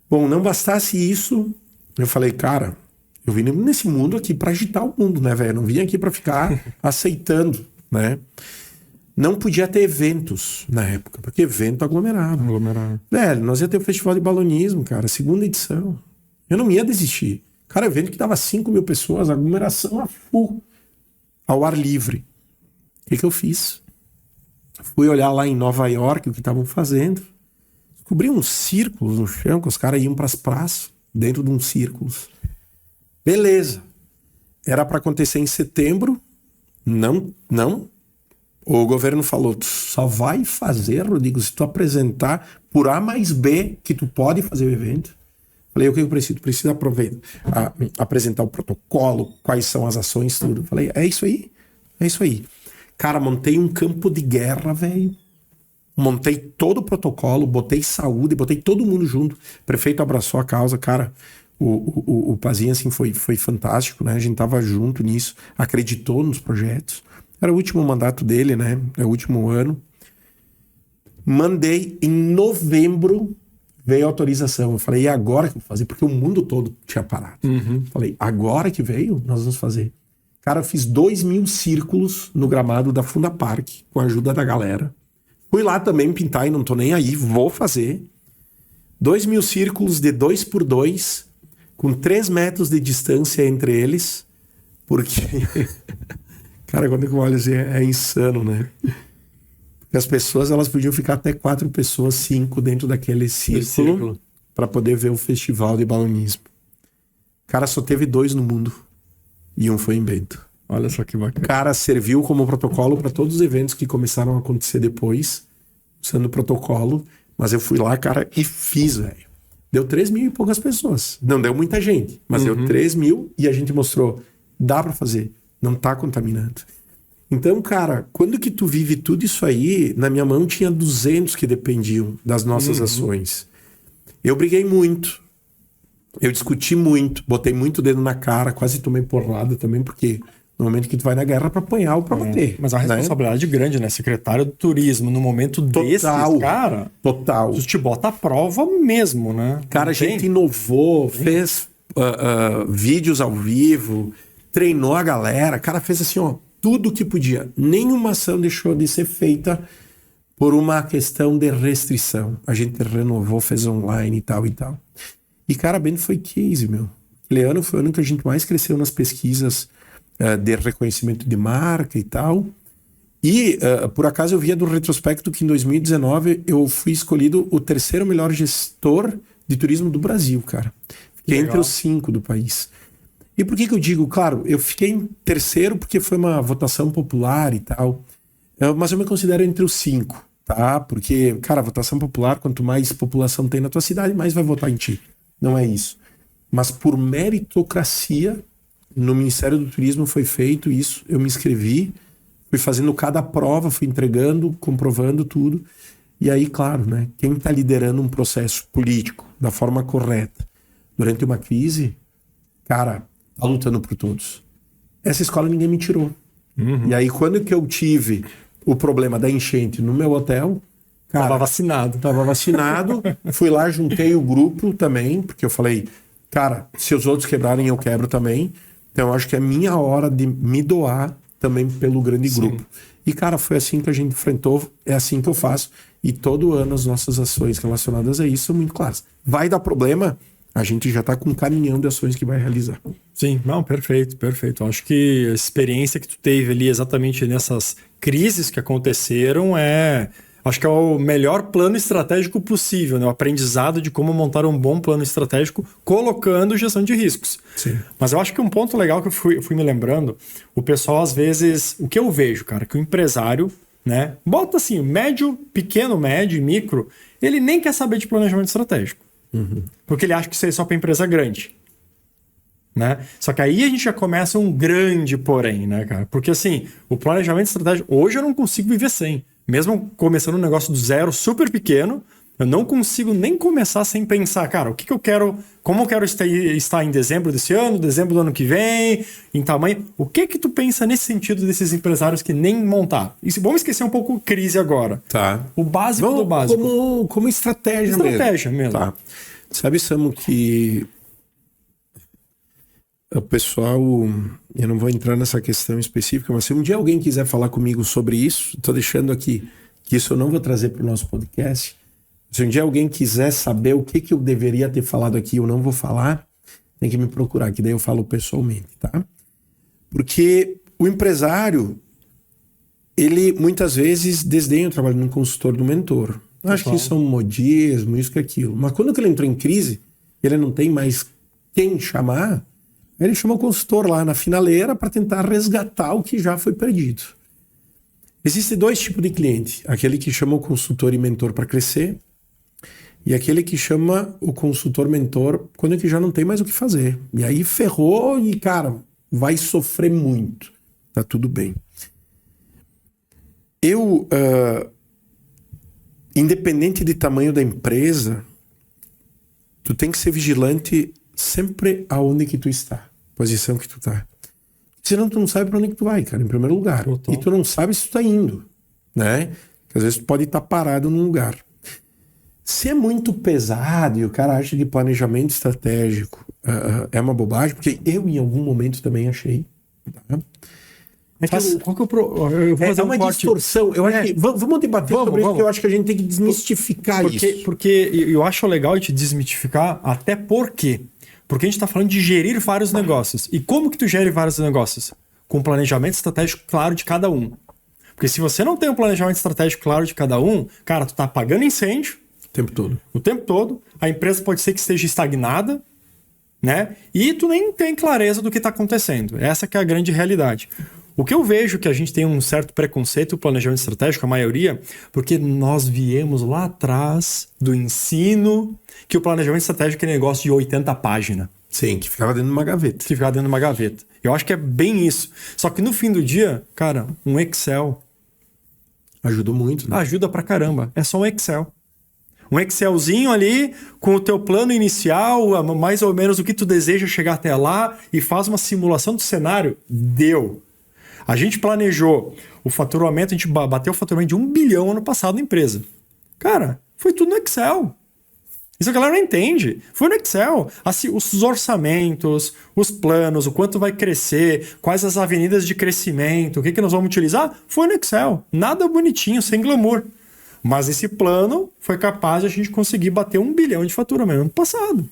Bom, não bastasse isso, eu falei, cara, eu vim nesse mundo aqui para agitar o mundo, né, velho? Não vim aqui para ficar aceitando, né? Não podia ter eventos na época, porque evento aglomerava. Velho, nós ia ter o Festival de Balonismo, cara, 2ª edição. Eu não ia desistir. Cara, evento que dava 5 mil pessoas, aglomeração a full, ao ar livre. O que eu fiz? Fui olhar lá em Nova York o que estavam fazendo. Descobri uns círculos no chão, que os caras iam para as praças, dentro de uns círculos. Beleza. Era para acontecer em setembro. Não. O governo falou, tu só vai fazer, Rodrigo, se tu apresentar por A mais B que tu pode fazer o evento. Falei, o que eu preciso? Preciso apresentar o protocolo, quais são as ações, tudo. Falei, é isso aí. Cara, montei um campo de guerra, velho. Montei todo o protocolo, botei saúde, botei todo mundo junto. O prefeito abraçou a causa, cara. O Pazinho, assim, foi fantástico, né? A gente tava junto nisso, acreditou nos projetos. Era o último mandato dele, né? É o último ano. Mandei em novembro, veio a autorização. Eu falei, e agora que eu vou fazer? Porque o mundo todo tinha parado. Falei, agora que veio, nós vamos fazer. Cara, eu fiz 2.000 círculos no gramado da Funda Park, com a ajuda da galera. Fui lá também pintar e não tô nem aí, vou fazer. 2.000 círculos de 2x2, com 3 metros de distância entre eles, porque... Cara, quando eu olho assim, é insano, né? Porque as pessoas, elas podiam ficar até 4 pessoas, 5 dentro daquele círculo para poder ver o festival de balonismo. Cara, só teve 2 no mundo. E um foi em Bento. Olha só que bacana. Cara, serviu como protocolo para todos os eventos que começaram a acontecer depois, usando o protocolo. Mas eu fui lá, cara, e fiz, velho. Deu 3.000 e poucas pessoas. Não deu muita gente, mas deu 3.000 e a gente mostrou. Dá para fazer. Não tá contaminando. Então, cara, quando que tu vive tudo isso aí, na minha mão tinha 200 que dependiam das nossas ações. Eu briguei muito. Eu discuti muito, botei muito dedo na cara, quase tomei porrada também, porque no momento que tu vai na guerra pra apanhar ou pra bater. Mas a responsabilidade grande, né? Secretário do Turismo, no momento desse, cara... Total. Tu te bota à prova mesmo, né? Cara, a gente inovou, fez vídeos ao vivo, treinou a galera, cara, fez assim, ó, tudo que podia. Nenhuma ação deixou de ser feita por uma questão de restrição. A gente renovou, fez online e tal e tal. E, cara, Bento foi case, meu. Aquele ano foi o ano que a gente mais cresceu nas pesquisas de reconhecimento de marca e tal. E, por acaso, eu via do retrospecto que em 2019 eu fui escolhido o 3º melhor gestor de turismo do Brasil, cara. Fiquei entre os 5 do país. E por que eu digo? Claro, eu fiquei em 3º porque foi uma votação popular e tal. Mas eu me considero entre os 5, tá? Porque, cara, votação popular, quanto mais população tem na tua cidade, mais vai votar em ti. Não é isso. Mas por meritocracia, no Ministério do Turismo foi feito isso. Eu me inscrevi, fui fazendo cada prova, fui entregando, comprovando tudo. E aí, claro, né? Quem está liderando um processo político da forma correta durante uma crise, cara, tá lutando por todos. Essa escola ninguém me tirou. E aí, quando que eu tive o problema da enchente no meu hotel... Cara, Tava vacinado. Fui lá, juntei o grupo também, porque eu falei, cara, se os outros quebrarem, eu quebro também. Então, eu acho que é minha hora de me doar também pelo grande grupo. E, cara, foi assim que a gente enfrentou, é assim que eu faço. E todo ano as nossas ações relacionadas a isso são muito claras. Vai dar problema, a gente já tá com um caminhão de ações que vai realizar. Sim, não, perfeito, perfeito. Acho que a experiência que tu teve ali exatamente nessas crises que aconteceram acho que é o melhor plano estratégico possível, né? O aprendizado de como montar um bom plano estratégico colocando gestão de riscos. Sim. Mas eu acho que um ponto legal que eu fui me lembrando, o pessoal às vezes, o que eu vejo, cara, que o empresário, né, bota assim, médio, pequeno, médio e micro, ele nem quer saber de planejamento estratégico. Porque ele acha que isso é só para empresa grande. Né? Só que aí a gente já começa um grande porém, né, cara? Porque assim, o planejamento estratégico, hoje eu não consigo viver sem. Mesmo começando um negócio do zero, super pequeno, eu não consigo nem começar sem pensar, cara, o que eu quero, como eu quero estar em dezembro desse ano, dezembro do ano que vem, em tamanho. O que tu pensa nesse sentido desses empresários que nem montar? E vamos esquecer um pouco crise agora. Tá. O básico do básico. Como estratégia mesmo. Estratégia mesmo. Tá. Sabe, Samu, que o pessoal, eu não vou entrar nessa questão específica, mas se um dia alguém quiser falar comigo sobre isso, estou deixando aqui que isso eu não vou trazer para o nosso podcast. Se um dia alguém quiser saber o que eu deveria ter falado aqui, eu não vou falar, tem que me procurar, que daí eu falo pessoalmente, tá? Porque o empresário, ele muitas vezes desdenha o trabalho de um consultor, do mentor. Eu acho que isso é um modismo, isso que aquilo. Mas quando ele entrou em crise, ele não tem mais quem chamar, ele chamou o consultor lá na finaleira para tentar resgatar o que já foi perdido. Existem 2 tipos de cliente. Aquele que chama o consultor e mentor para crescer e aquele que chama o consultor mentor quando ele já não tem mais o que fazer. E aí ferrou e, cara, vai sofrer muito. Tá tudo bem. Independente de tamanho da empresa, tu tem que ser vigilante sempre aonde que tu está, posição que tu está. Senão tu não sabe pra onde que tu vai, cara, em primeiro lugar. Total. E tu não sabe se tu tá indo, né? Porque às vezes tu pode estar parado num lugar. Se é muito pesado e o cara acha que planejamento estratégico é uma bobagem, porque eu em algum momento também achei. Tá? Qual que eu vou fazer uma corte. distorção. Eu acho que, vamos debater sobre isso, porque eu acho que a gente tem que desmistificar isso. Porque eu acho legal a gente desmitificar, até porque a gente está falando de gerir vários negócios. E como que tu gere vários negócios? Com um planejamento estratégico claro de cada um. Porque se você não tem um planejamento estratégico claro de cada um, cara, tu tá apagando incêndio o tempo todo, a empresa pode ser que esteja estagnada, né? E tu nem tem clareza do que está acontecendo. Essa que é a grande realidade. O que eu vejo que a gente tem um certo preconceito com o planejamento estratégico, a maioria, porque nós viemos lá atrás do ensino que o planejamento estratégico é negócio de 80 páginas. Sim, que ficava dentro de uma gaveta. Eu acho que é bem isso. Só que no fim do dia, cara, um Excel ajuda muito, né? Ajuda pra caramba. É só um Excel. Um Excelzinho ali com o teu plano inicial, mais ou menos o que tu deseja chegar até lá e faz uma simulação do cenário. Deu. A gente planejou o faturamento, a gente bateu o faturamento de 1 bilhão ano passado na empresa. Cara, foi tudo no Excel. Isso a galera não entende. Foi no Excel. Assim, os orçamentos, os planos, o quanto vai crescer, quais as avenidas de crescimento, o que nós vamos utilizar, foi no Excel. Nada bonitinho, sem glamour. Mas esse plano foi capaz de a gente conseguir bater 1 bilhão de faturamento ano passado.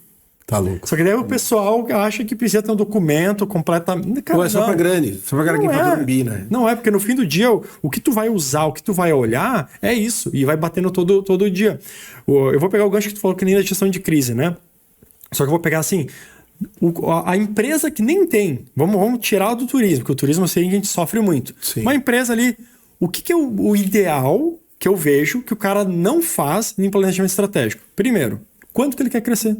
Tá louco. Só que daí o pessoal acha que precisa ter um documento completamente... Cara, ou é só pra grande. Só pra cara que faz um bi, né? Não é, porque no fim do dia, o que tu vai usar, o que tu vai olhar, é isso. E vai batendo todo dia. Eu vou pegar o gancho que tu falou que nem da gestão de crise, né? Só que eu vou pegar assim... A empresa que nem tem... Vamos tirar do turismo, porque o turismo, assim, a gente sofre muito. Sim. Uma empresa ali... O que é o ideal que eu vejo que o cara não faz em planejamento estratégico? Primeiro, quanto que ele quer crescer?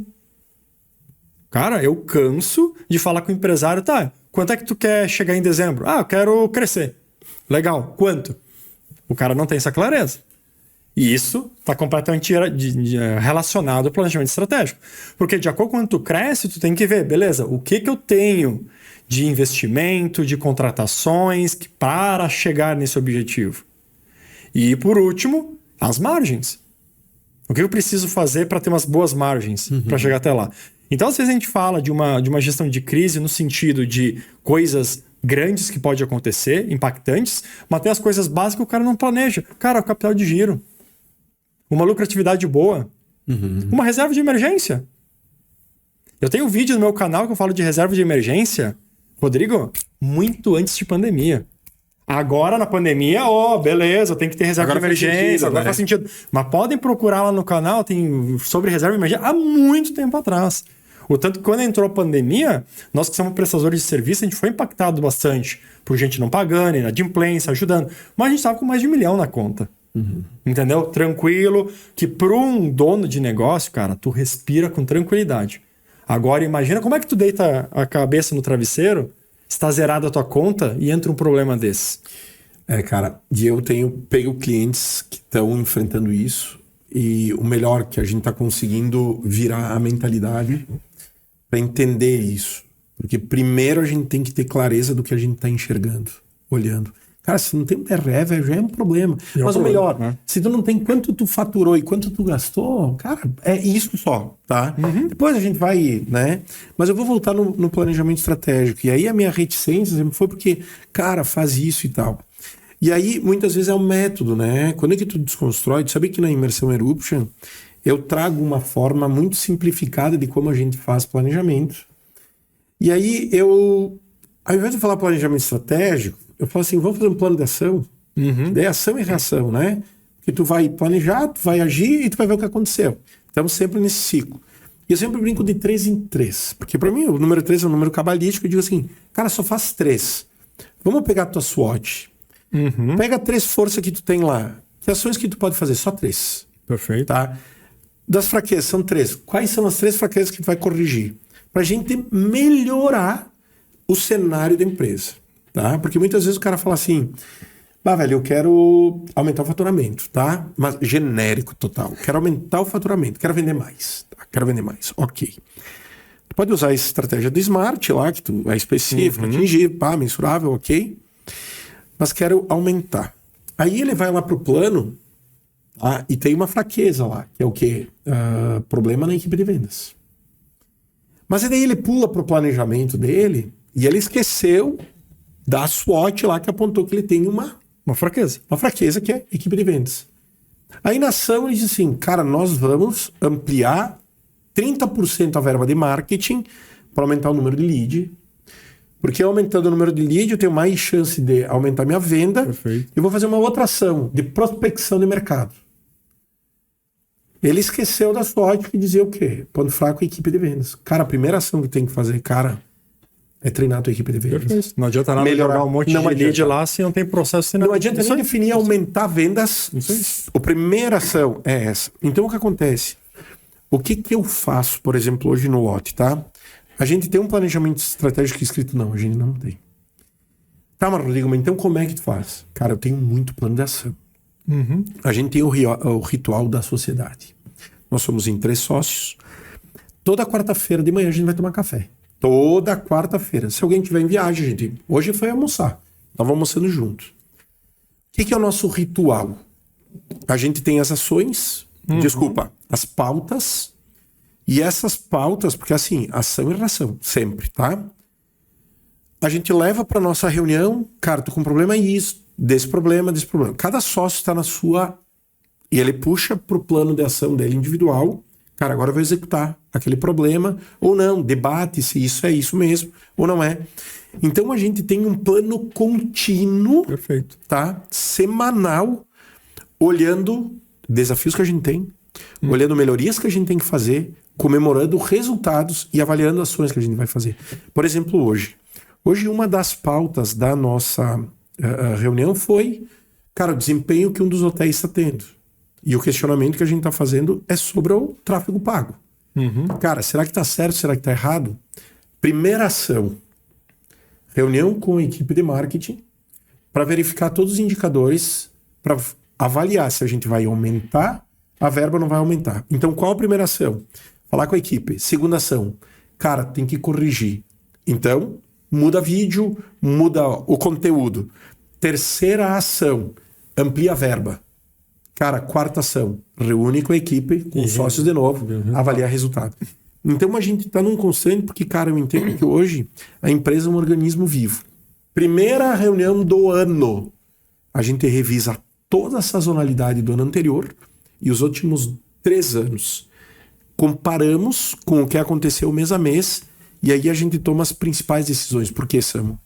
Cara, eu canso de falar com o empresário, tá, quanto é que tu quer chegar em dezembro? Ah, eu quero crescer. Legal, quanto? O cara não tem essa clareza. E isso está completamente relacionado ao planejamento estratégico. Porque de acordo com quando tu cresce, tu tem que ver, beleza, o que eu tenho de investimento, de contratações para chegar nesse objetivo. E por último, as margens. O que eu preciso fazer para ter umas boas margens para chegar até lá? Então, às vezes a gente fala de uma gestão de crise no sentido de coisas grandes que podem acontecer, impactantes, mas tem as coisas básicas que o cara não planeja. Cara, o capital de giro, uma lucratividade boa, uma reserva de emergência. Eu tenho um vídeo no meu canal que eu falo de reserva de emergência, Rodrigo, muito antes de pandemia. Agora, na pandemia, beleza, tem que ter reserva de emergência, agora faz sentido. Mas podem procurar lá no canal, tem sobre reserva de emergência há muito tempo atrás. O tanto que quando entrou a pandemia, nós que somos prestadores de serviço, a gente foi impactado bastante por gente não pagando, inadimplência, ajudando. Mas a gente estava com mais de 1 milhão na conta. Entendeu? Tranquilo, que para um dono de negócio, cara, tu respira com tranquilidade. Agora imagina como é que tu deita a cabeça no travesseiro, está zerada a tua conta e entra um problema desse. Cara, e eu pego clientes que estão enfrentando isso e o melhor que a gente está conseguindo virar a mentalidade para entender isso. Porque primeiro a gente tem que ter clareza do que a gente está enxergando, olhando. Cara, se não tem um DRE, velho, já é um problema. Mas o melhor, né? Se tu não tem quanto tu faturou e quanto tu gastou, cara, é isso só, tá? Depois a gente vai, né? Mas eu vou voltar no planejamento estratégico. E aí a minha reticência sempre foi porque, cara, faz isso e tal. E aí, muitas vezes é um método, né? Quando é que tu desconstrói, tu sabe que na Imersão Eruption eu trago uma forma muito simplificada de como a gente faz planejamento. E aí ao invés de falar planejamento estratégico, eu falo assim, vamos fazer um plano de ação. Daí ação e reação, né? Que tu vai planejar, tu vai agir e tu vai ver o que aconteceu. Estamos sempre nesse ciclo. E eu sempre brinco de 3 em 3. Porque para mim o número 3 é um número cabalístico. Eu digo assim, cara, só faz 3. Vamos pegar a tua SWOT. Pega 3 forças que tu tem lá. Que ações que tu pode fazer? Só 3. Perfeito. Tá? Das fraquezas, são 3. Quais são as 3 fraquezas que tu vai corrigir? Pra gente melhorar o cenário da empresa. Tá? Porque muitas vezes o cara fala assim, velho, eu quero aumentar o faturamento, tá? Mas genérico total. Quero aumentar o faturamento, quero vender mais. Tá? Quero vender mais. Ok. Pode usar a estratégia do SMART lá, que tu é específico, atingir, mensurável, ok. Mas quero aumentar. Aí ele vai lá pro plano, e tem uma fraqueza lá, que é o quê? Problema na equipe de vendas. Mas daí ele pula pro planejamento dele e ele esqueceu da SWOT lá que apontou que ele tem uma fraqueza. Uma fraqueza que é equipe de vendas. Aí na ação ele diz assim, cara, nós vamos ampliar 30% a verba de marketing para aumentar o número de lead. Porque aumentando o número de lead, eu tenho mais chance de aumentar minha venda. Perfeito. Eu vou fazer uma outra ação de prospecção de mercado. Ele esqueceu da SWOT e dizia o quê? Ponto fraco, equipe de vendas. Cara, a primeira ação que tem que fazer, é treinar a tua equipe de vendas. Perfeito. Não adianta nada jogar um monte de lead lá se não tem processo. Se não adianta nem definir aumentar vendas. A primeira ação é essa. Então o que acontece? O que eu faço, por exemplo, hoje no lote, tá? A gente tem um planejamento estratégico escrito? Não, a gente não tem. Tá, mas Rodrigo, mas então como é que tu faz? Cara, eu tenho muito plano de ação. A gente tem o ritual da sociedade. Nós somos em 3 sócios. Toda quarta-feira de manhã a gente vai tomar café. Toda quarta-feira. Se alguém tiver em viagem, gente, hoje foi almoçar. Nós vamos almoçando juntos. O que é o nosso ritual? A gente tem as ações, as pautas. E essas pautas, porque assim, ação e reação, sempre, tá? A gente leva para nossa reunião, cara, tô com um problema desse problema. Cada sócio está na sua... E ele puxa pro plano de ação dele individual. Cara, agora eu vou executar aquele problema. Ou não, debate se isso é isso mesmo, ou não é. Então a gente tem um plano contínuo, perfeito, tá? Semanal, olhando desafios que a gente tem, olhando melhorias que a gente tem que fazer, comemorando resultados e avaliando ações que a gente vai fazer. Por exemplo, hoje uma das pautas da nossa reunião foi, cara, o desempenho que um dos hotéis está tendo. E o questionamento que a gente está fazendo é sobre o tráfego pago. Cara, será que está certo? Será que está errado? Primeira ação, reunião com a equipe de marketing para verificar todos os indicadores, para avaliar se a gente vai aumentar a verba ou não vai aumentar. Então, qual a primeira ação? Falar com a equipe. Segunda ação, cara, tem que corrigir. Então, muda vídeo, muda o conteúdo. Terceira ação, amplia a verba. Cara, quarta ação, reúne com a equipe, com os sócios de novo, avaliar resultado. Então a gente está num constante, porque, cara, eu entendo que hoje a empresa é um organismo vivo. Primeira reunião do ano, a gente revisa toda a sazonalidade do ano anterior e os últimos 3 anos. Comparamos com o que aconteceu mês a mês e aí a gente toma as principais decisões. Por que, Samu?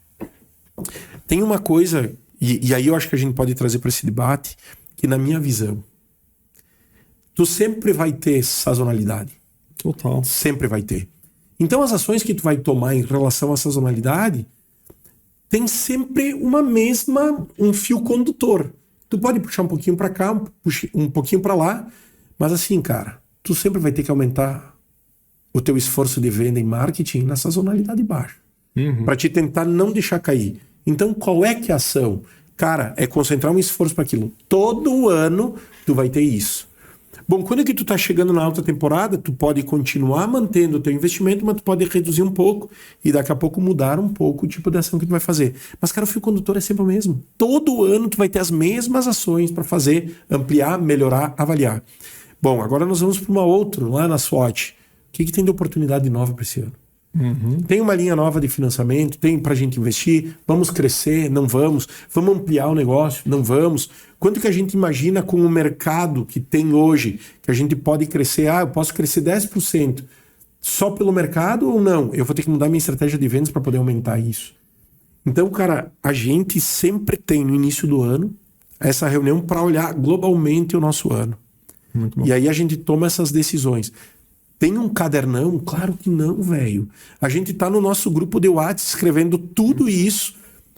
Tem uma coisa, e aí eu acho que a gente pode trazer para esse debate, que na minha visão, tu sempre vai ter sazonalidade. Total. Sempre vai ter. Então as ações que tu vai tomar em relação à sazonalidade tem sempre um fio condutor. Tu pode puxar um pouquinho para cá, um pouquinho para lá, mas assim, cara, tu sempre vai ter que aumentar o teu esforço de venda em marketing na sazonalidade baixa. Para te tentar não deixar cair. Então qual é que é a ação? Cara, é concentrar um esforço para aquilo. Todo ano tu vai ter isso. Bom, quando é que tu tá chegando na alta temporada, tu pode continuar mantendo o teu investimento, mas tu pode reduzir um pouco e daqui a pouco mudar um pouco o tipo de ação que tu vai fazer. Mas, cara, o fio condutor é sempre o mesmo. Todo ano tu vai ter as mesmas ações para fazer, ampliar, melhorar, avaliar. Bom, agora nós vamos para uma outra, lá na SWOT. O que tem de oportunidade nova para esse ano? Tem uma linha nova de financiamento, tem pra gente investir, vamos crescer, não vamos ampliar o negócio, não vamos. Quanto que a gente imagina com o mercado que tem hoje, que a gente pode crescer, eu posso crescer 10% só pelo mercado ou não? Eu vou ter que mudar minha estratégia de vendas para poder aumentar isso. Então, cara, a gente sempre tem no início do ano essa reunião para olhar globalmente o nosso ano. Muito bom. E aí a gente toma essas decisões. Tem um cadernão? Claro que não, velho. A gente tá no nosso grupo de WhatsApp escrevendo tudo isso.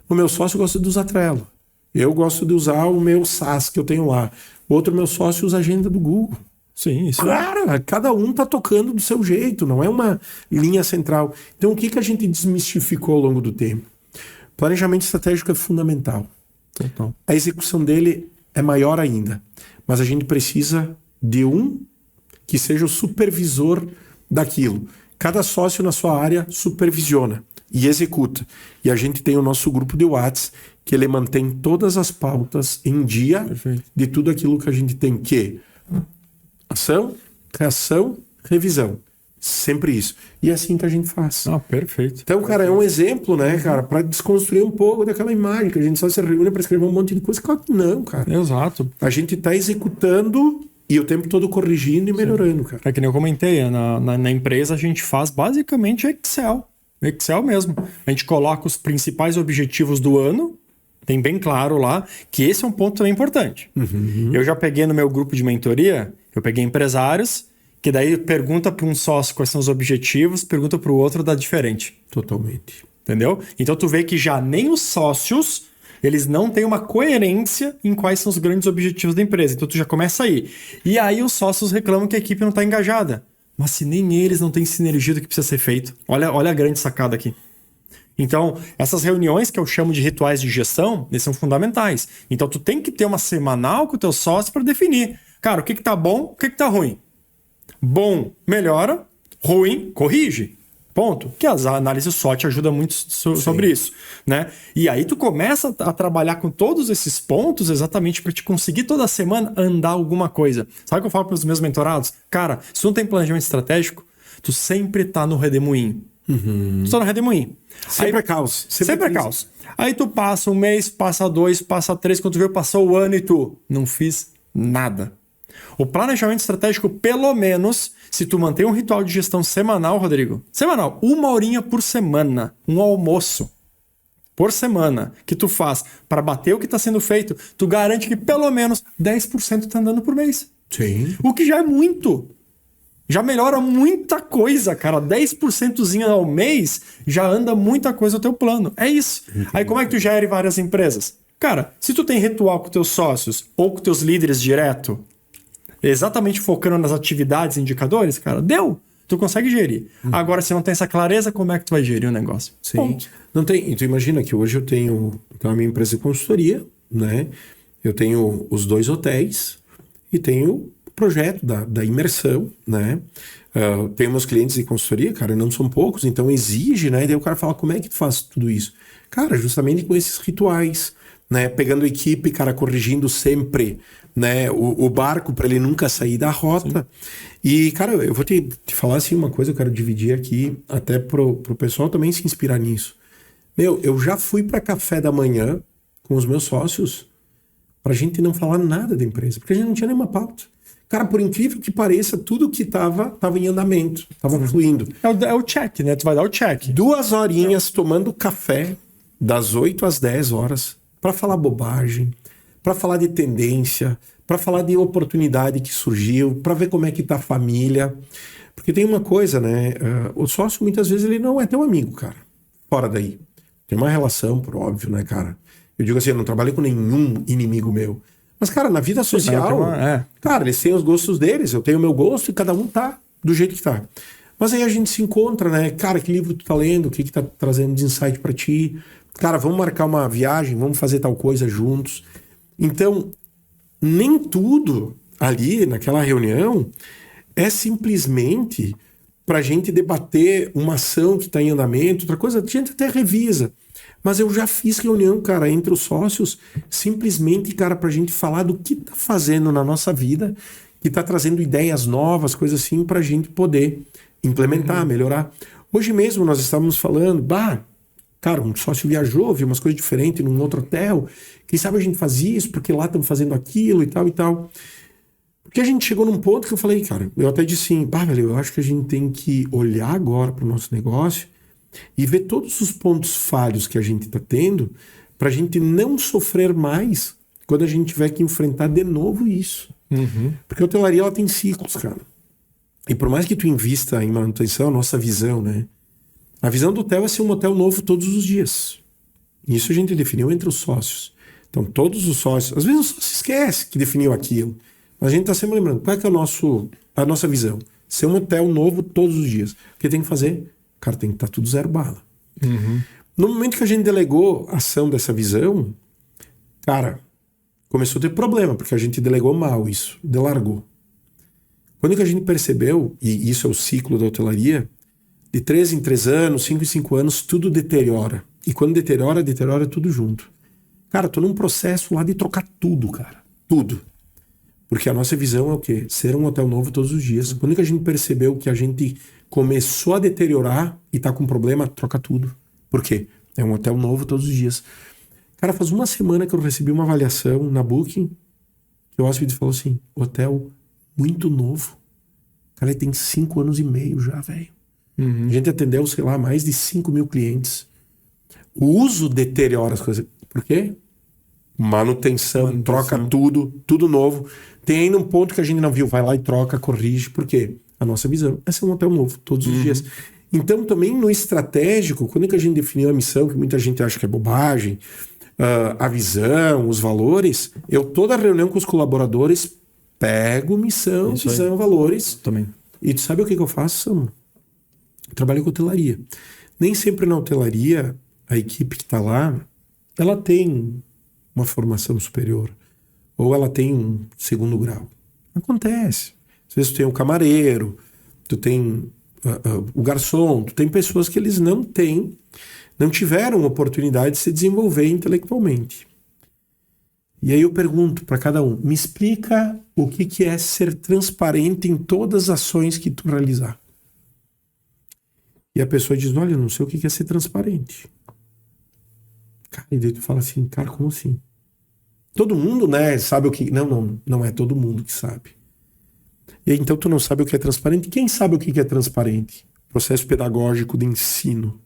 O meu sócio gosta de usar Trello. Eu gosto de usar o meu SaaS que eu tenho lá. Outro meu sócio usa a agenda do Google. Sim, isso. Cara, cada um tá tocando do seu jeito, não é uma linha central. Então o que a gente desmistificou ao longo do tempo? Planejamento estratégico é fundamental. Total. A execução dele é maior ainda. Mas a gente precisa de que seja o supervisor daquilo. Cada sócio na sua área supervisiona e executa. E a gente tem o nosso grupo de WhatsApp, que ele mantém todas as pautas em dia. Perfeito. De tudo aquilo que a gente tem que ação, reação, revisão. Sempre isso. E é assim que a gente faz. Perfeito. Então, cara, é um exemplo, né, cara, para desconstruir um pouco daquela imagem que a gente só se reúne para escrever um monte de coisa. Claro que não, cara. Exato. A gente tá executando e o tempo todo corrigindo e melhorando, cara. É que nem eu comentei, na empresa a gente faz basicamente Excel. Excel mesmo. A gente coloca os principais objetivos do ano, tem bem claro lá, que esse é um ponto também importante. Eu já peguei no meu grupo de mentoria, eu peguei empresários, que daí pergunta para um sócio quais são os objetivos, pergunta para o outro, dá diferente. Totalmente. Entendeu? Então tu vê que já nem os sócios, eles não têm uma coerência em quais são os grandes objetivos da empresa. Então tu já começa aí. E aí os sócios reclamam que a equipe não está engajada. Mas se nem eles não têm sinergia do que precisa ser feito. Olha a grande sacada aqui. Então, essas reuniões que eu chamo de rituais de gestão, eles são fundamentais. Então tu tem que ter uma semanal com o teu sócio para definir. Cara, o que tá bom, o que tá ruim. Bom, melhora. Ruim, corrige. Ponto. Que as análises SWOT ajudam muito sobre isso, né? E aí tu começa a trabalhar com todos esses pontos exatamente para te conseguir toda semana andar alguma coisa. Sabe o que eu falo para os meus mentorados? Cara, se tu não tem planejamento estratégico, tu sempre tá no redemoinho. Tu tá no redemoinho. Sempre é caos. Sempre é caos. Aí tu passa um mês, passa 2, passa 3, quando tu vê, passou o ano e tu não fiz nada. O planejamento estratégico, pelo menos, se tu mantém um ritual de gestão semanal, Rodrigo, semanal, 1 horinha por semana, um almoço por semana que tu faz para bater o que está sendo feito, tu garante que pelo menos 10% tá andando por mês. Sim. O que já é muito. Já melhora muita coisa, cara. 10% ao mês já anda muita coisa no teu plano. É isso. Aí como é que tu gere várias empresas? Cara, se tu tem ritual com teus sócios ou com teus líderes direto, exatamente focando nas atividades e indicadores, cara, deu. Tu consegue gerir. Agora, se não tem essa clareza, como é que tu vai gerir o negócio? Sim. Ponto. Não tem. Tu imagina que hoje eu tenho a minha empresa de consultoria, né? Eu tenho os 2 hotéis e tenho o projeto da imersão, né? Tenho meus clientes de consultoria, cara, não são poucos, então exige, né? E daí o cara fala, como é que tu faz tudo isso? Cara, justamente com esses rituais, né? Pegando equipe, cara, corrigindo sempre, né? O barco para ele nunca sair da rota. Sim. E, cara, eu vou te falar assim uma coisa, eu quero dividir aqui até pro pessoal também se inspirar nisso. Meu, eu já fui para café da manhã com os meus sócios pra gente não falar nada da empresa, porque a gente não tinha nenhuma pauta. Cara, por incrível que pareça, tudo que tava em andamento, tava fluindo. É o check, né? Tu vai dar o check. 2 horinhas tomando café, das 8 às 10 horas, para falar bobagem, para falar de tendência, para falar de oportunidade que surgiu, para ver como é que tá a família. Porque tem uma coisa, né? O sócio, muitas vezes, ele não é teu amigo, cara. Fora daí. Tem uma relação, por óbvio, né, cara? Eu digo assim, eu não trabalhei com nenhum inimigo meu. Mas, cara, na vida social, cara, eles têm os gostos deles, eu tenho o meu gosto e cada um tá do jeito que tá. Mas aí a gente se encontra, né? Cara, que livro tu tá lendo? O que tá trazendo de insight pra ti? Cara, vamos marcar uma viagem, vamos fazer tal coisa juntos. Então, nem tudo ali naquela reunião é simplesmente pra gente debater uma ação que tá em andamento, outra coisa, a gente até revisa. Mas eu já fiz reunião, cara, entre os sócios, simplesmente, cara, pra gente falar do que tá fazendo na nossa vida, que tá trazendo ideias novas, coisas assim, pra gente poder implementar, melhorar. Hoje mesmo nós estávamos falando, cara, um sócio viajou, viu umas coisas diferentes num outro hotel, quem sabe a gente faz isso, porque lá estamos fazendo aquilo e tal e tal. Porque a gente chegou num ponto que eu falei, cara, eu até disse assim, velho, eu acho que a gente tem que olhar agora pro nosso negócio e ver todos os pontos falhos que a gente está tendo para a gente não sofrer mais quando a gente tiver que enfrentar de novo isso. Porque a hotelaria ela tem ciclos, cara. E por mais que tu invista em manutenção, nossa visão, né? A visão do hotel é ser um hotel novo todos os dias. Isso a gente definiu entre os sócios. Então todos os sócios, às vezes o sócio esquece que definiu aquilo, mas a gente está sempre lembrando, qual é que é a nossa visão? Ser um hotel novo todos os dias. O que tem que fazer? Cara, tem que estar tudo 0 bala. No momento que a gente delegou a ação dessa visão, cara, começou a ter problema, porque a gente delegou mal isso, delargou. Quando que a gente percebeu, e isso é o ciclo da hotelaria, De 3 em 3 anos, 5 em 5 anos, tudo deteriora. E quando deteriora tudo junto. Cara, tô num processo lá de trocar tudo, cara. Tudo. Porque a nossa visão é o quê? Ser um hotel novo todos os dias. Quando que a gente percebeu que a gente começou a deteriorar e tá com problema, troca tudo. Por quê? É um hotel novo todos os dias. Cara, faz uma semana que eu recebi uma avaliação na Booking, que o hóspede falou assim, hotel muito novo. Cara, ele tem 5 anos e meio já, velho. A gente atendeu, sei lá, mais de 5 mil clientes. O uso deteriora as coisas. Por quê? Manutenção, troca tudo novo. Tem ainda um ponto que a gente não viu. Vai lá e troca, corrige. Por quê? A nossa visão é ser um hotel novo todos os dias. Então, também no estratégico, quando é que a gente definiu a missão, que muita gente acha que é bobagem, a visão, os valores, eu toda reunião com os colaboradores pego missão, visão, valores. Também. E tu sabe o que eu faço, Samu? Eu trabalho com hotelaria. Nem sempre na hotelaria, a equipe que está lá, ela tem uma formação superior. Ou ela tem um segundo grau. Acontece. Às vezes tu tem o camareiro, tu tem o garçom, tu tem pessoas que eles não tiveram oportunidade de se desenvolver intelectualmente. E aí eu pergunto para cada um, me explica o que é ser transparente em todas as ações que tu realizar. E a pessoa diz, olha, eu não sei o que é ser transparente. Cara, e daí tu fala assim, cara, como assim? Todo mundo, né, sabe o que... Não é todo mundo que sabe. E aí, então tu não sabe o que é transparente. Quem sabe o que é transparente? Processo pedagógico de ensino.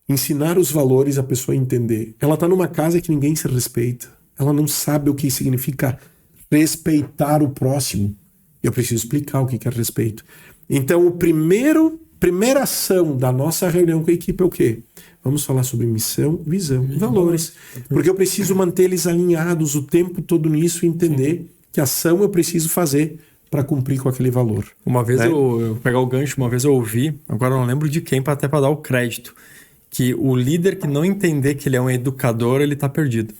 Ensinar os valores a pessoa a entender. Ela tá numa casa que ninguém se respeita. Ela não sabe o que significa respeitar o próximo. Eu preciso explicar o que é respeito. Então, primeira ação da nossa reunião com a equipe é o quê? Vamos falar sobre missão, visão e valores. Porque eu preciso manter eles alinhados o tempo todo nisso e entender que ação eu preciso fazer para cumprir com aquele valor. Uma vez eu pegar o gancho, uma vez eu ouvi, agora eu não lembro de quem, até para dar o crédito, que o líder que não entender que ele é um educador, ele tá perdido.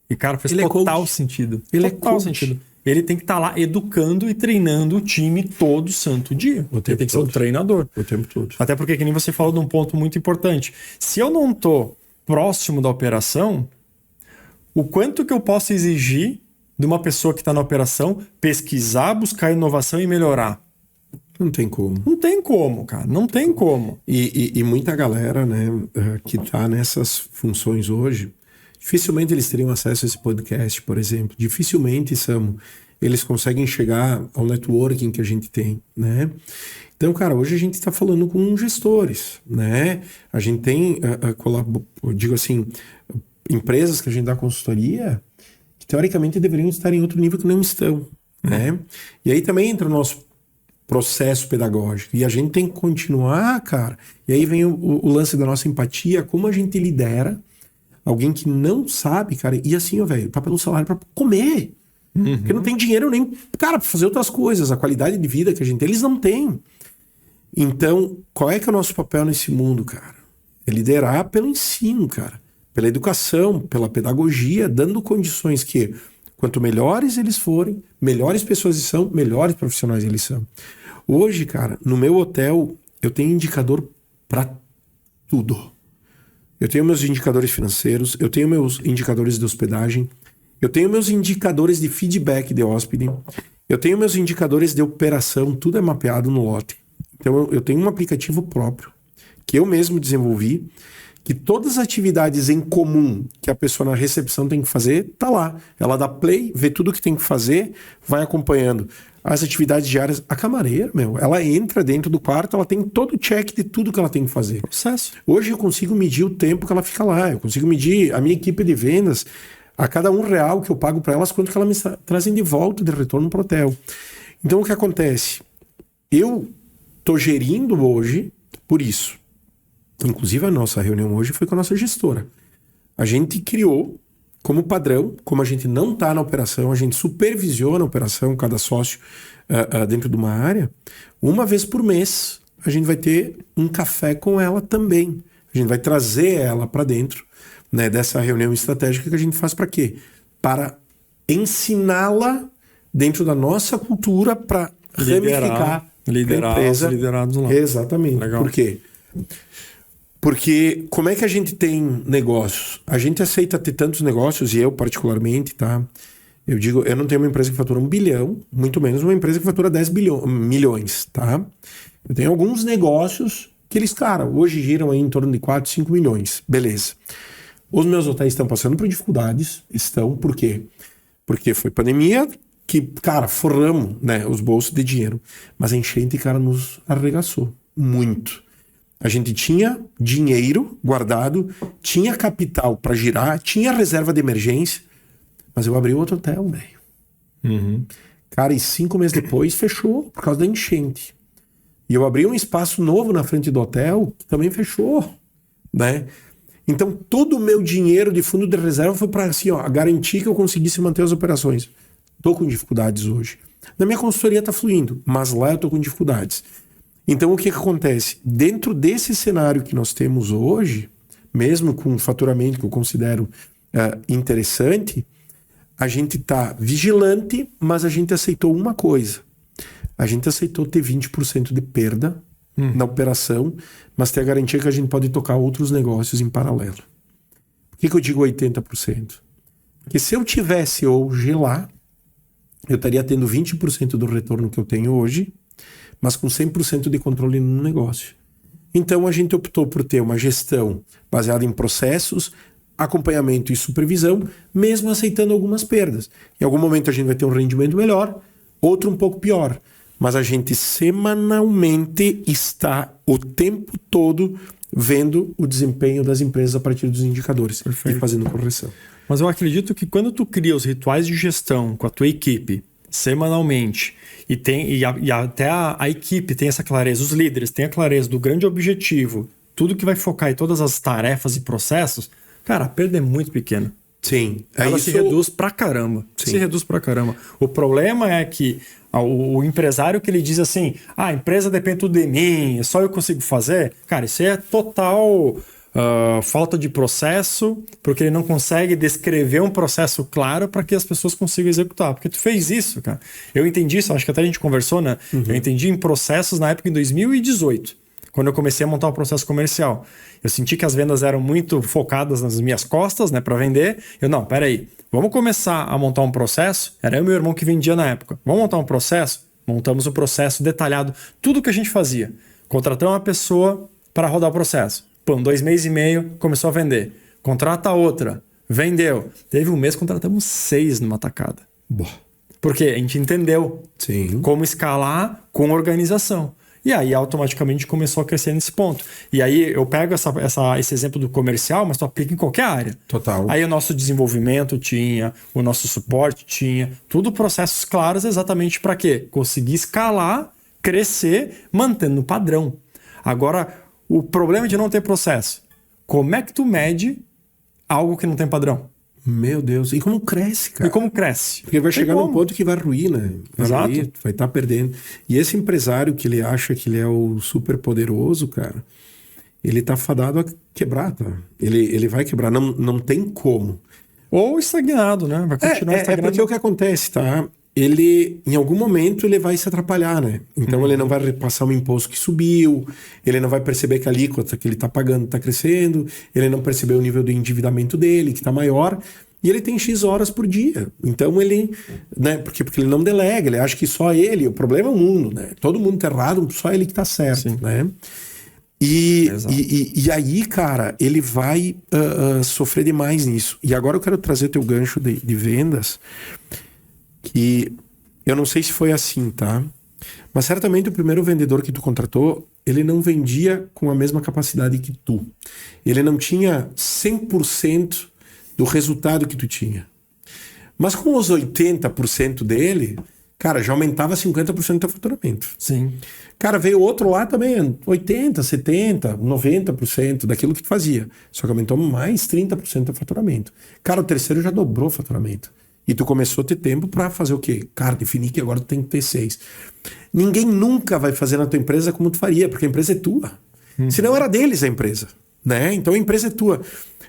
E, cara, faz total sentido. Ele total sentido. Ele tem que estar lá educando e treinando o time todo santo dia. Ele tem que ser um treinador. O tempo todo. Até porque, que nem você falou de um ponto muito importante. Se eu não tô próximo da operação, o quanto que eu posso exigir de uma pessoa que está na operação pesquisar, buscar inovação e melhorar? Não tem como. Não tem como, cara. Não tem como. E muita galera, né, que tá nessas funções hoje, dificilmente eles teriam acesso a esse podcast, por exemplo. Dificilmente, Samu, eles conseguem chegar ao networking que a gente tem, né? Então, cara, hoje a gente está falando com gestores, né? A gente tem, digo assim, empresas que a gente dá consultoria que teoricamente deveriam estar em outro nível que não estão, né? E aí também entra o nosso processo pedagógico. E a gente tem que continuar, cara. E aí vem o lance da nossa empatia, como a gente lidera alguém que não sabe, cara, e assim, ó, velho, tá pelo salário pra comer. Porque não tem dinheiro nem, cara, pra fazer outras coisas. A qualidade de vida que a gente tem, eles não têm. Então, qual é que é o nosso papel nesse mundo, cara? É liderar pelo ensino, cara. Pela educação, pela pedagogia, dando condições que, quanto melhores eles forem, melhores pessoas eles são, melhores profissionais eles são. Hoje, cara, no meu hotel, eu tenho indicador pra tudo. Eu tenho meus indicadores financeiros, eu tenho meus indicadores de hospedagem, eu tenho meus indicadores de feedback de hóspede, eu tenho meus indicadores de operação, tudo é mapeado no lote. Então eu tenho um aplicativo próprio, que eu mesmo desenvolvi, que todas as atividades em comum que a pessoa na recepção tem que fazer, tá lá. Ela dá play, vê tudo que tem que fazer, vai acompanhando. As atividades diárias, a camareira, ela entra dentro do quarto, ela tem todo o check de tudo que ela tem que fazer. Processo. Hoje eu consigo medir o tempo que ela fica lá, eu consigo medir a minha equipe de vendas, a cada R$1 que eu pago para elas, quanto que elas me trazem de volta de retorno para o hotel. Então o que acontece? Eu tô gerindo hoje por isso. Inclusive a nossa reunião hoje foi com a nossa gestora. A gente criou como padrão, como a gente não está na operação, a gente supervisiona a operação, cada sócio dentro de uma área, uma vez por mês a gente vai ter um café com ela também. A gente vai trazer ela para dentro, né, dessa reunião estratégica que a gente faz para quê? Para ensiná-la dentro da nossa cultura para ramificar Liderados lá. Exatamente. Legal. Por quê? Porque como é que a gente tem negócios? A gente aceita ter tantos negócios, e eu particularmente, tá? Eu digo, eu não tenho uma empresa que fatura 1 bilhão, muito menos uma empresa que fatura 10 milhões, tá? Eu tenho alguns negócios que eles, cara, hoje giram aí em torno de 4, 5 milhões. Beleza. Os meus hotéis estão passando por dificuldades. Por quê? Porque foi pandemia que, cara, forramos, né, os bolsos de dinheiro. Mas a enchente, cara, nos arregaçou muito. A gente tinha dinheiro guardado, tinha capital para girar, tinha reserva de emergência, mas eu abri outro hotel, velho. Cara, e 5 meses depois fechou por causa da enchente. E eu abri um espaço novo na frente do hotel que também fechou, né? Então todo o meu dinheiro de fundo de reserva foi para assim, ó, garantir que eu conseguisse manter as operações. Tô com dificuldades hoje. Na minha consultoria tá fluindo, mas lá eu tô com dificuldades. Então o que acontece? Dentro desse cenário que nós temos hoje, mesmo com um faturamento que eu considero interessante, a gente tá vigilante, mas a gente aceitou uma coisa. A gente aceitou ter 20% de perda na operação, mas ter a garantia que a gente pode tocar outros negócios em paralelo. Por que eu digo 80%? Porque se eu tivesse hoje lá, eu estaria tendo 20% do retorno que eu tenho hoje, mas com 100% de controle no negócio. Então a gente optou por ter uma gestão baseada em processos, acompanhamento e supervisão, mesmo aceitando algumas perdas. Em algum momento a gente vai ter um rendimento melhor, outro um pouco pior. Mas a gente semanalmente está o tempo todo vendo o desempenho das empresas a partir dos indicadores. Perfeito. E fazendo correção. Mas eu acredito que quando tu cria os rituais de gestão com a tua equipe semanalmente e até a equipe tem essa clareza, os líderes têm a clareza do grande objetivo, tudo que vai focar em todas as tarefas e processos, cara, a perda é muito pequena. Sim. Ela se reduz pra caramba. Sim. Se reduz pra caramba. O problema é que o empresário que ele diz assim, a empresa depende tudo de mim, só eu consigo fazer. Cara, isso é total falta de processo, porque ele não consegue descrever um processo claro para que as pessoas consigam executar. Porque tu fez isso, cara. Eu entendi isso, acho que até a gente conversou, né? Eu entendi em processos na época em 2018. Quando eu comecei a montar o processo comercial. Eu senti que as vendas eram muito focadas nas minhas costas, né, para vender. Peraí, vamos começar a montar um processo. Era eu e meu irmão que vendia na época. Vamos montar um processo? Montamos o processo detalhado, tudo que a gente fazia. Contratamos uma pessoa para rodar o processo. 2 meses e meio, começou a vender. Contrata outra, vendeu. Teve um mês, contratamos 6 numa tacada. Boa. Porque a gente entendeu como escalar com organização. E aí automaticamente começou a crescer nesse ponto. E aí eu pego esse exemplo do comercial, mas tu aplica em qualquer área. Total. Aí o nosso desenvolvimento tinha, o nosso suporte tinha, tudo processos claros exatamente para quê? Conseguir escalar, crescer, mantendo o padrão. Agora, o problema de não ter processo, como é que tu mede algo que não tem padrão? Meu Deus, e como cresce, cara? E como cresce? Porque vai chegar num ponto que vai ruir, né? Exato. Vai estar perdendo. E esse empresário que ele acha que ele é o super poderoso, cara, ele tá fadado a quebrar, tá? Ele vai quebrar, não tem como. Ou estagnado, né? Vai continuar estagnado. É porque o que acontece, tá? Ele, em algum momento, ele vai se atrapalhar, né? Então ele não vai repassar um imposto que subiu, ele não vai perceber que a alíquota que ele tá pagando tá crescendo, ele não percebeu o nível de endividamento dele, que tá maior, e ele tem X horas por dia. Então ele, né? Porque ele não delega, ele acha que só ele, o problema é o mundo, né? Todo mundo tá errado, só ele que tá certo, Sim. né? E aí, cara, ele vai sofrer demais nisso. E agora eu quero trazer o teu gancho de vendas, que eu não sei se foi assim, tá? Mas certamente o primeiro vendedor que tu contratou, ele não vendia com a mesma capacidade que tu. Ele não tinha 100% do resultado que tu tinha. Mas com os 80% dele, cara, já aumentava 50% do teu faturamento. Sim. Cara, veio outro lá também, 80%, 70%, 90% daquilo que tu fazia. Só que aumentou mais 30% do faturamento. Cara, o terceiro já dobrou o faturamento. E tu começou a ter tempo para fazer o quê? Cara, definir que agora tu tem que ter 6. Ninguém nunca vai fazer na tua empresa como tu faria, porque a empresa é tua. Senão era deles a empresa, né? Então a empresa é tua.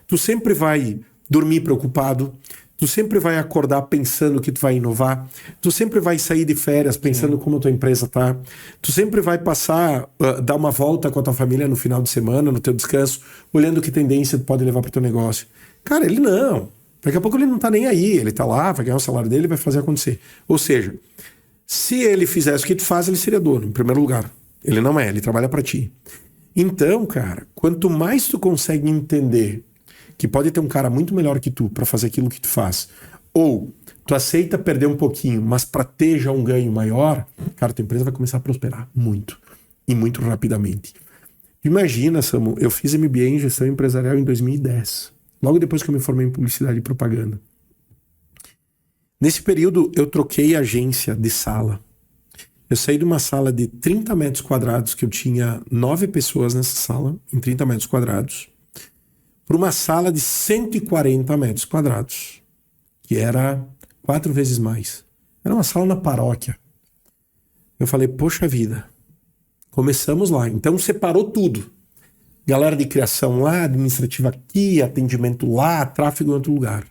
Tu sempre vai dormir preocupado, Tu sempre vai acordar pensando que tu vai inovar. Tu sempre vai sair de férias pensando como a tua empresa tá. Tu sempre vai passar, dar uma volta com a tua família no final de semana, no teu descanso, olhando que tendência tu pode levar pro teu negócio. Cara, ele não. Daqui a pouco ele não tá nem aí. Ele tá lá, vai ganhar o salário dele e vai fazer acontecer. Ou seja, se ele fizesse o que tu faz, ele seria dono, em primeiro lugar. Ele não é, ele trabalha para ti. Então, cara, quanto mais tu consegue entender que pode ter um cara muito melhor que tu para fazer aquilo que tu faz, ou tu aceita perder um pouquinho, mas para ter já um ganho maior, cara, tua empresa vai começar a prosperar muito, e muito rapidamente. Imagina, Samu, eu fiz MBA em gestão empresarial em 2010, logo depois que eu me formei em publicidade e propaganda. Nesse período, eu troquei agência de sala. Eu saí de uma sala de 30 metros quadrados, que eu tinha 9 pessoas nessa sala, em 30 metros quadrados, para uma sala de 140 metros quadrados, que era 4 vezes mais. Era uma sala na paróquia. Eu falei, poxa vida, começamos lá. Então separou tudo. Galera de criação lá, administrativa aqui, atendimento lá, tráfego em outro lugar.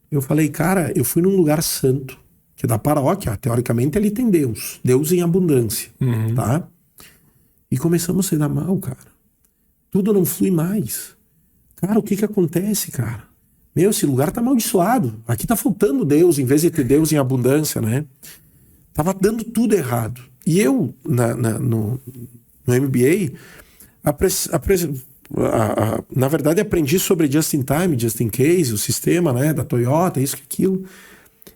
Eu falei, cara, eu fui num lugar santo, que é da paróquia, teoricamente ali tem Deus. Deus em abundância, tá? E começamos a se dar mal, cara. Tudo não flui mais. Cara, o que que acontece, cara? Meu, esse lugar tá amaldiçoado. Aqui tá faltando Deus, em vez de ter Deus em abundância, né? Tava dando tudo errado. E eu, no MBA, na verdade, aprendi sobre just in time, just in case, o sistema, né, da Toyota, isso que aquilo.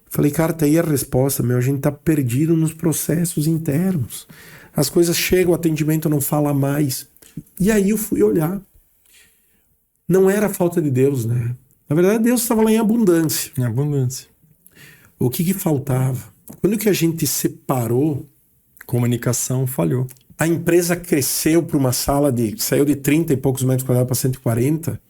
Falei, cara, tá aí a resposta, meu. A gente tá perdido nos processos internos. As coisas chegam, o atendimento não fala mais. E aí eu fui olhar. Não era falta de Deus, né? Na verdade, Deus estava lá em abundância. Em abundância. O que faltava? Quando que a gente separou... Comunicação falhou. A empresa cresceu para uma sala saiu de 30 e poucos metros quadrados para 140.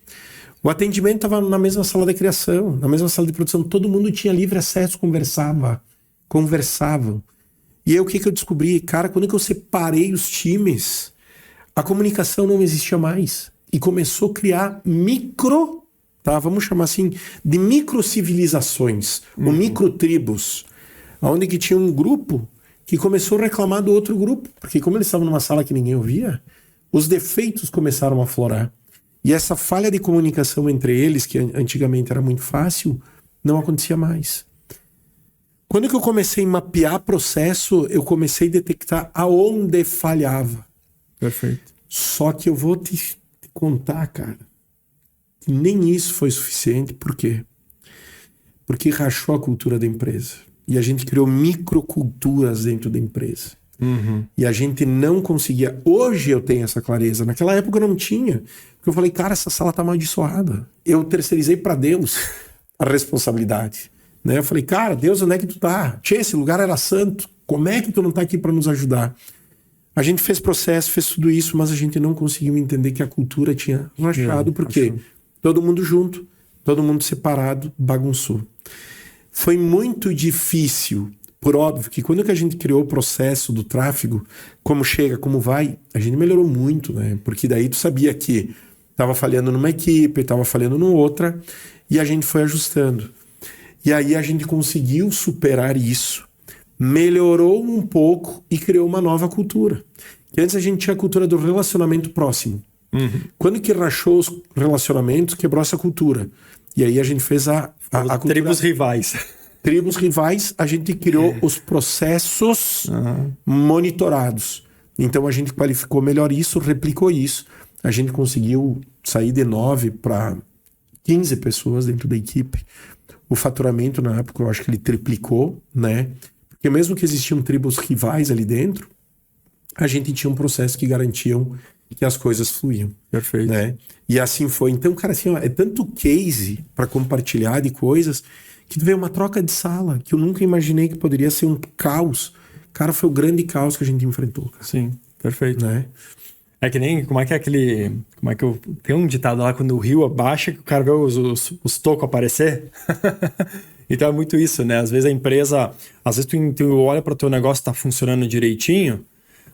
O atendimento estava na mesma sala de criação, na mesma sala de produção. Todo mundo tinha livre acesso, conversavam. E aí o que eu descobri? Cara, quando que eu separei os times... A comunicação não existia mais. E começou a criar vamos chamar assim, de micro-civilizações, ou micro-tribos, onde que tinha um grupo que começou a reclamar do outro grupo. Porque como eles estavam numa sala que ninguém ouvia, os defeitos começaram a aflorar. E essa falha de comunicação entre eles, que antigamente era muito fácil, não acontecia mais. Quando que eu comecei a mapear processo, eu comecei a detectar aonde falhava. Perfeito. Só que eu vou te contar, cara, que nem isso foi suficiente. Por quê? Porque rachou a cultura da empresa. E a gente criou microculturas dentro da empresa. E a gente não conseguia... Hoje eu tenho essa clareza. Naquela época eu não tinha. Porque eu falei, cara, essa sala tá amaldiçoada. Eu terceirizei para Deus a responsabilidade. Né? Eu falei, cara, Deus, onde é que tu tá? Tchê, esse lugar era santo. Como é que tu não tá aqui para nos ajudar? A gente fez processo, fez tudo isso, mas a gente não conseguiu entender que a cultura tinha rachado, porque todo mundo junto, todo mundo separado, bagunçou. Foi muito difícil, por óbvio, que quando que a gente criou o processo do tráfego, como chega, como vai, a gente melhorou muito, né? Porque daí tu sabia que estava falhando numa equipe, estava falhando numa outra, e a gente foi ajustando. E aí a gente conseguiu superar isso, melhorou um pouco e criou uma nova cultura. Que antes a gente tinha a cultura do relacionamento próximo. Quando que rachou os relacionamentos, quebrou essa cultura. E aí a gente fez a cultura... Tribos rivais. Tribos rivais, a gente criou os processos monitorados. Então a gente qualificou melhor isso, replicou isso. A gente conseguiu sair de 9 para 15 pessoas dentro da equipe. O faturamento na época eu acho que ele triplicou, né? Porque mesmo que existiam tribos rivais ali dentro, a gente tinha um processo que garantiam que as coisas fluíam. Perfeito. Né? E assim foi. Então, cara, assim, ó, é tanto case para compartilhar de coisas que veio uma troca de sala que eu nunca imaginei que poderia ser um caos. Cara, foi o grande caos que a gente enfrentou. Cara. Sim, perfeito. Né? É que nem, como é que é aquele... Tem um ditado lá, quando o rio abaixa, que o cara vê os tocos aparecer. Então é muito isso, né? Às vezes a empresa... Às vezes tu olha para o teu negócio tá funcionando direitinho,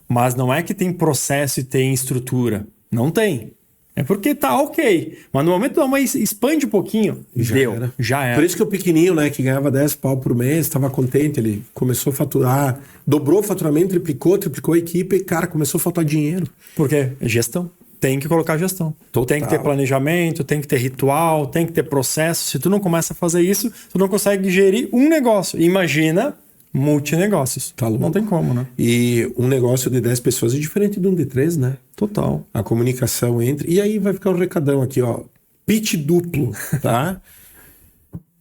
mas não é que tem processo e tem estrutura. Não tem. É porque tá ok. Mas no momento uma expande um pouquinho, já era. Por isso que o pequenininho, né, que ganhava 10 pau por mês, estava contente, ele começou a faturar, dobrou o faturamento, triplicou a equipe e, cara, começou a faltar dinheiro. Por quê? É gestão. Tem que colocar gestão. Total. Tem que ter planejamento, tem que ter ritual, tem que ter processo. Se tu não começa a fazer isso, tu não consegue gerir um negócio. Imagina multinegócios. Tá louco. Não tem como, né? E um negócio de 10 pessoas é diferente de um de 3, né? Total. A comunicação entre... E aí vai ficar um recadão aqui, ó. Pitch duplo, tá?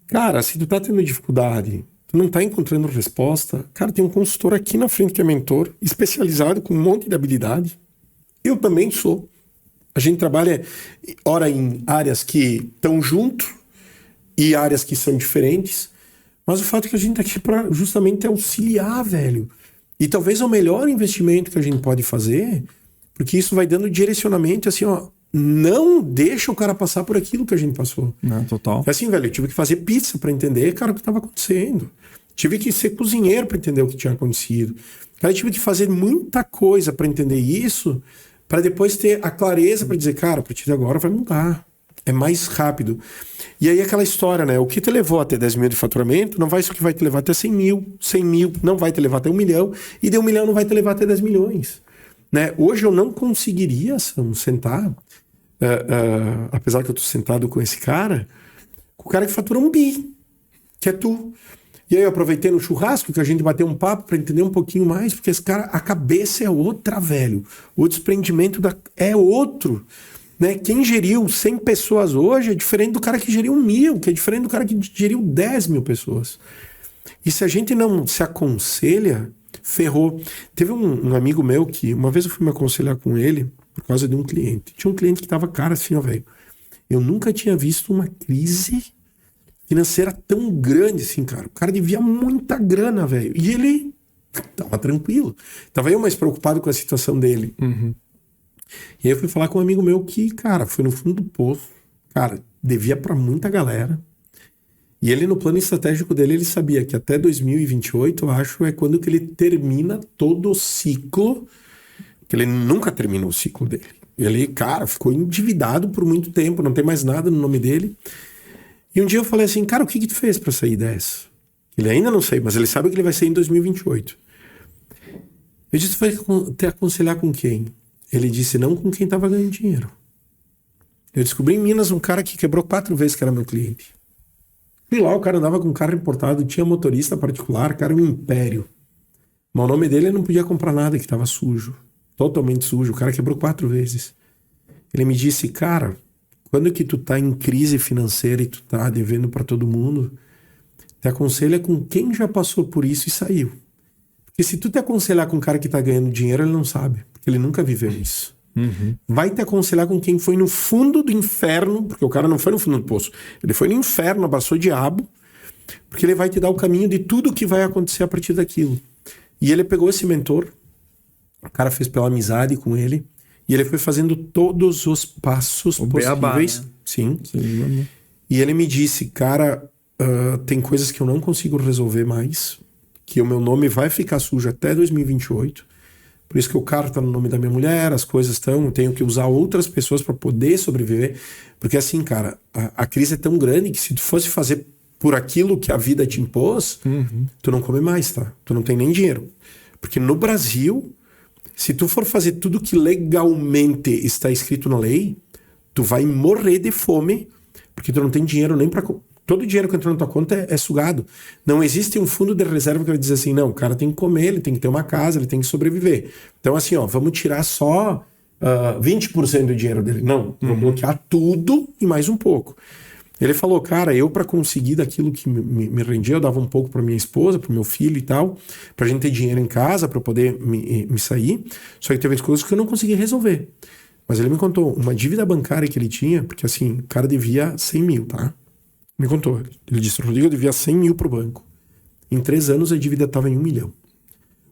Cara, se tu tá tendo dificuldade, tu não tá encontrando resposta, cara, tem um consultor aqui na frente que é mentor, especializado com um monte de habilidade. Eu também sou. A gente trabalha, ora, em áreas que estão junto e áreas que são diferentes, mas o fato é que a gente tá aqui para justamente auxiliar, velho. E talvez é o melhor investimento que a gente pode fazer, porque isso vai dando direcionamento, assim, ó, não deixa o cara passar por aquilo que a gente passou. Não, total. É assim, velho, eu tive que fazer pizza para entender, cara, o que estava acontecendo. Tive que ser cozinheiro para entender o que tinha acontecido. Cara, eu tive que fazer muita coisa para entender isso, para depois ter a clareza para dizer, cara, a partir de agora vai mudar. É mais rápido. E aí aquela história, né? O que te levou até 10 mil de faturamento não vai ser o que vai te levar até 100 mil. 100 mil não vai te levar até 1 milhão. E de 1 milhão não vai te levar até 10 milhões. Né? Hoje eu não conseguiria sentar, apesar que eu tô sentado com esse cara, com o cara que fatura 1 bi, que é tu. E aí eu aproveitei no churrasco que a gente bateu um papo para entender um pouquinho mais, porque esse cara, a cabeça é outra, velho. O desprendimento é outro. Né? Quem geriu 100 pessoas hoje é diferente do cara que geriu 1.000, que é diferente do cara que geriu 10 mil pessoas. E se a gente não se aconselha, ferrou. Teve um amigo meu que, uma vez eu fui me aconselhar com ele por causa de um cliente. Tinha um cliente que tava, cara, assim, ó, velho. Eu nunca tinha visto uma crise financeira tão grande assim, cara. O cara devia muita grana, velho. E ele tava tranquilo. Tava eu mais preocupado com a situação dele. Uhum. E aí eu fui falar com um amigo meu que, cara, foi no fundo do poço. Cara, devia pra muita galera. E ele, no plano estratégico dele, ele sabia que até 2028, eu acho, é quando que ele termina todo o ciclo. Que ele nunca terminou o ciclo dele. Ele, cara, ficou endividado por muito tempo, não tem mais nada no nome dele. E um dia eu falei assim, cara, o que tu fez pra sair dessa? Ele ainda não sei, mas ele sabe que ele vai sair em 2028. Eu disse, tu vai te aconselhar com quem? Ele disse, não com quem tava ganhando dinheiro. Eu descobri em Minas um cara que quebrou 4 vezes que era meu cliente. E lá o cara andava com um carro importado, tinha motorista particular, cara, um império. Mas o nome dele não podia comprar nada, que tava sujo. Totalmente sujo. O cara quebrou 4 vezes. Ele me disse, cara, quando que tu tá em crise financeira e tu tá devendo pra todo mundo, te aconselha com quem já passou por isso e saiu. Porque se tu te aconselhar com um cara que tá ganhando dinheiro, ele não sabe. Porque ele nunca viveu isso. Uhum. Vai te aconselhar com quem foi no fundo do inferno, porque o cara não foi no fundo do poço. Ele foi no inferno, abraçou o diabo, porque ele vai te dar o caminho de tudo que vai acontecer a partir daquilo. E ele pegou esse mentor, o cara fez pela amizade com ele, e ele foi fazendo todos os passos possíveis. Beabá, né? Sim. E ele me disse, cara, tem coisas que eu não consigo resolver mais, que o meu nome vai ficar sujo até 2028. Por isso que o carro tá no nome da minha mulher, as coisas estão, eu tenho que usar outras pessoas para poder sobreviver. Porque assim, cara, a crise é tão grande que se tu fosse fazer por aquilo que a vida te impôs, tu não come mais, tá? Tu não tem nem dinheiro. Porque no Brasil, se tu for fazer tudo que legalmente está escrito na lei, tu vai morrer de fome, porque tu não tem dinheiro nem para... Todo o dinheiro que entrou na tua conta é sugado. Não existe um fundo de reserva que vai dizer assim, não, o cara tem que comer, ele tem que ter uma casa, ele tem que sobreviver. Então assim, ó, vamos tirar só 20% do dinheiro dele. Não, vamos bloquear tudo e mais um pouco. Ele falou, cara, eu para conseguir daquilo que me rendia, eu dava um pouco para minha esposa, para meu filho e tal, pra gente ter dinheiro em casa, para poder me sair. Só que teve coisas que eu não consegui resolver. Mas ele me contou uma dívida bancária que ele tinha, porque assim, o cara devia 100 mil, tá? Me contou. Ele disse, Rodrigo, eu devia 100 mil pro banco. Em 3 anos a dívida estava em 1 milhão.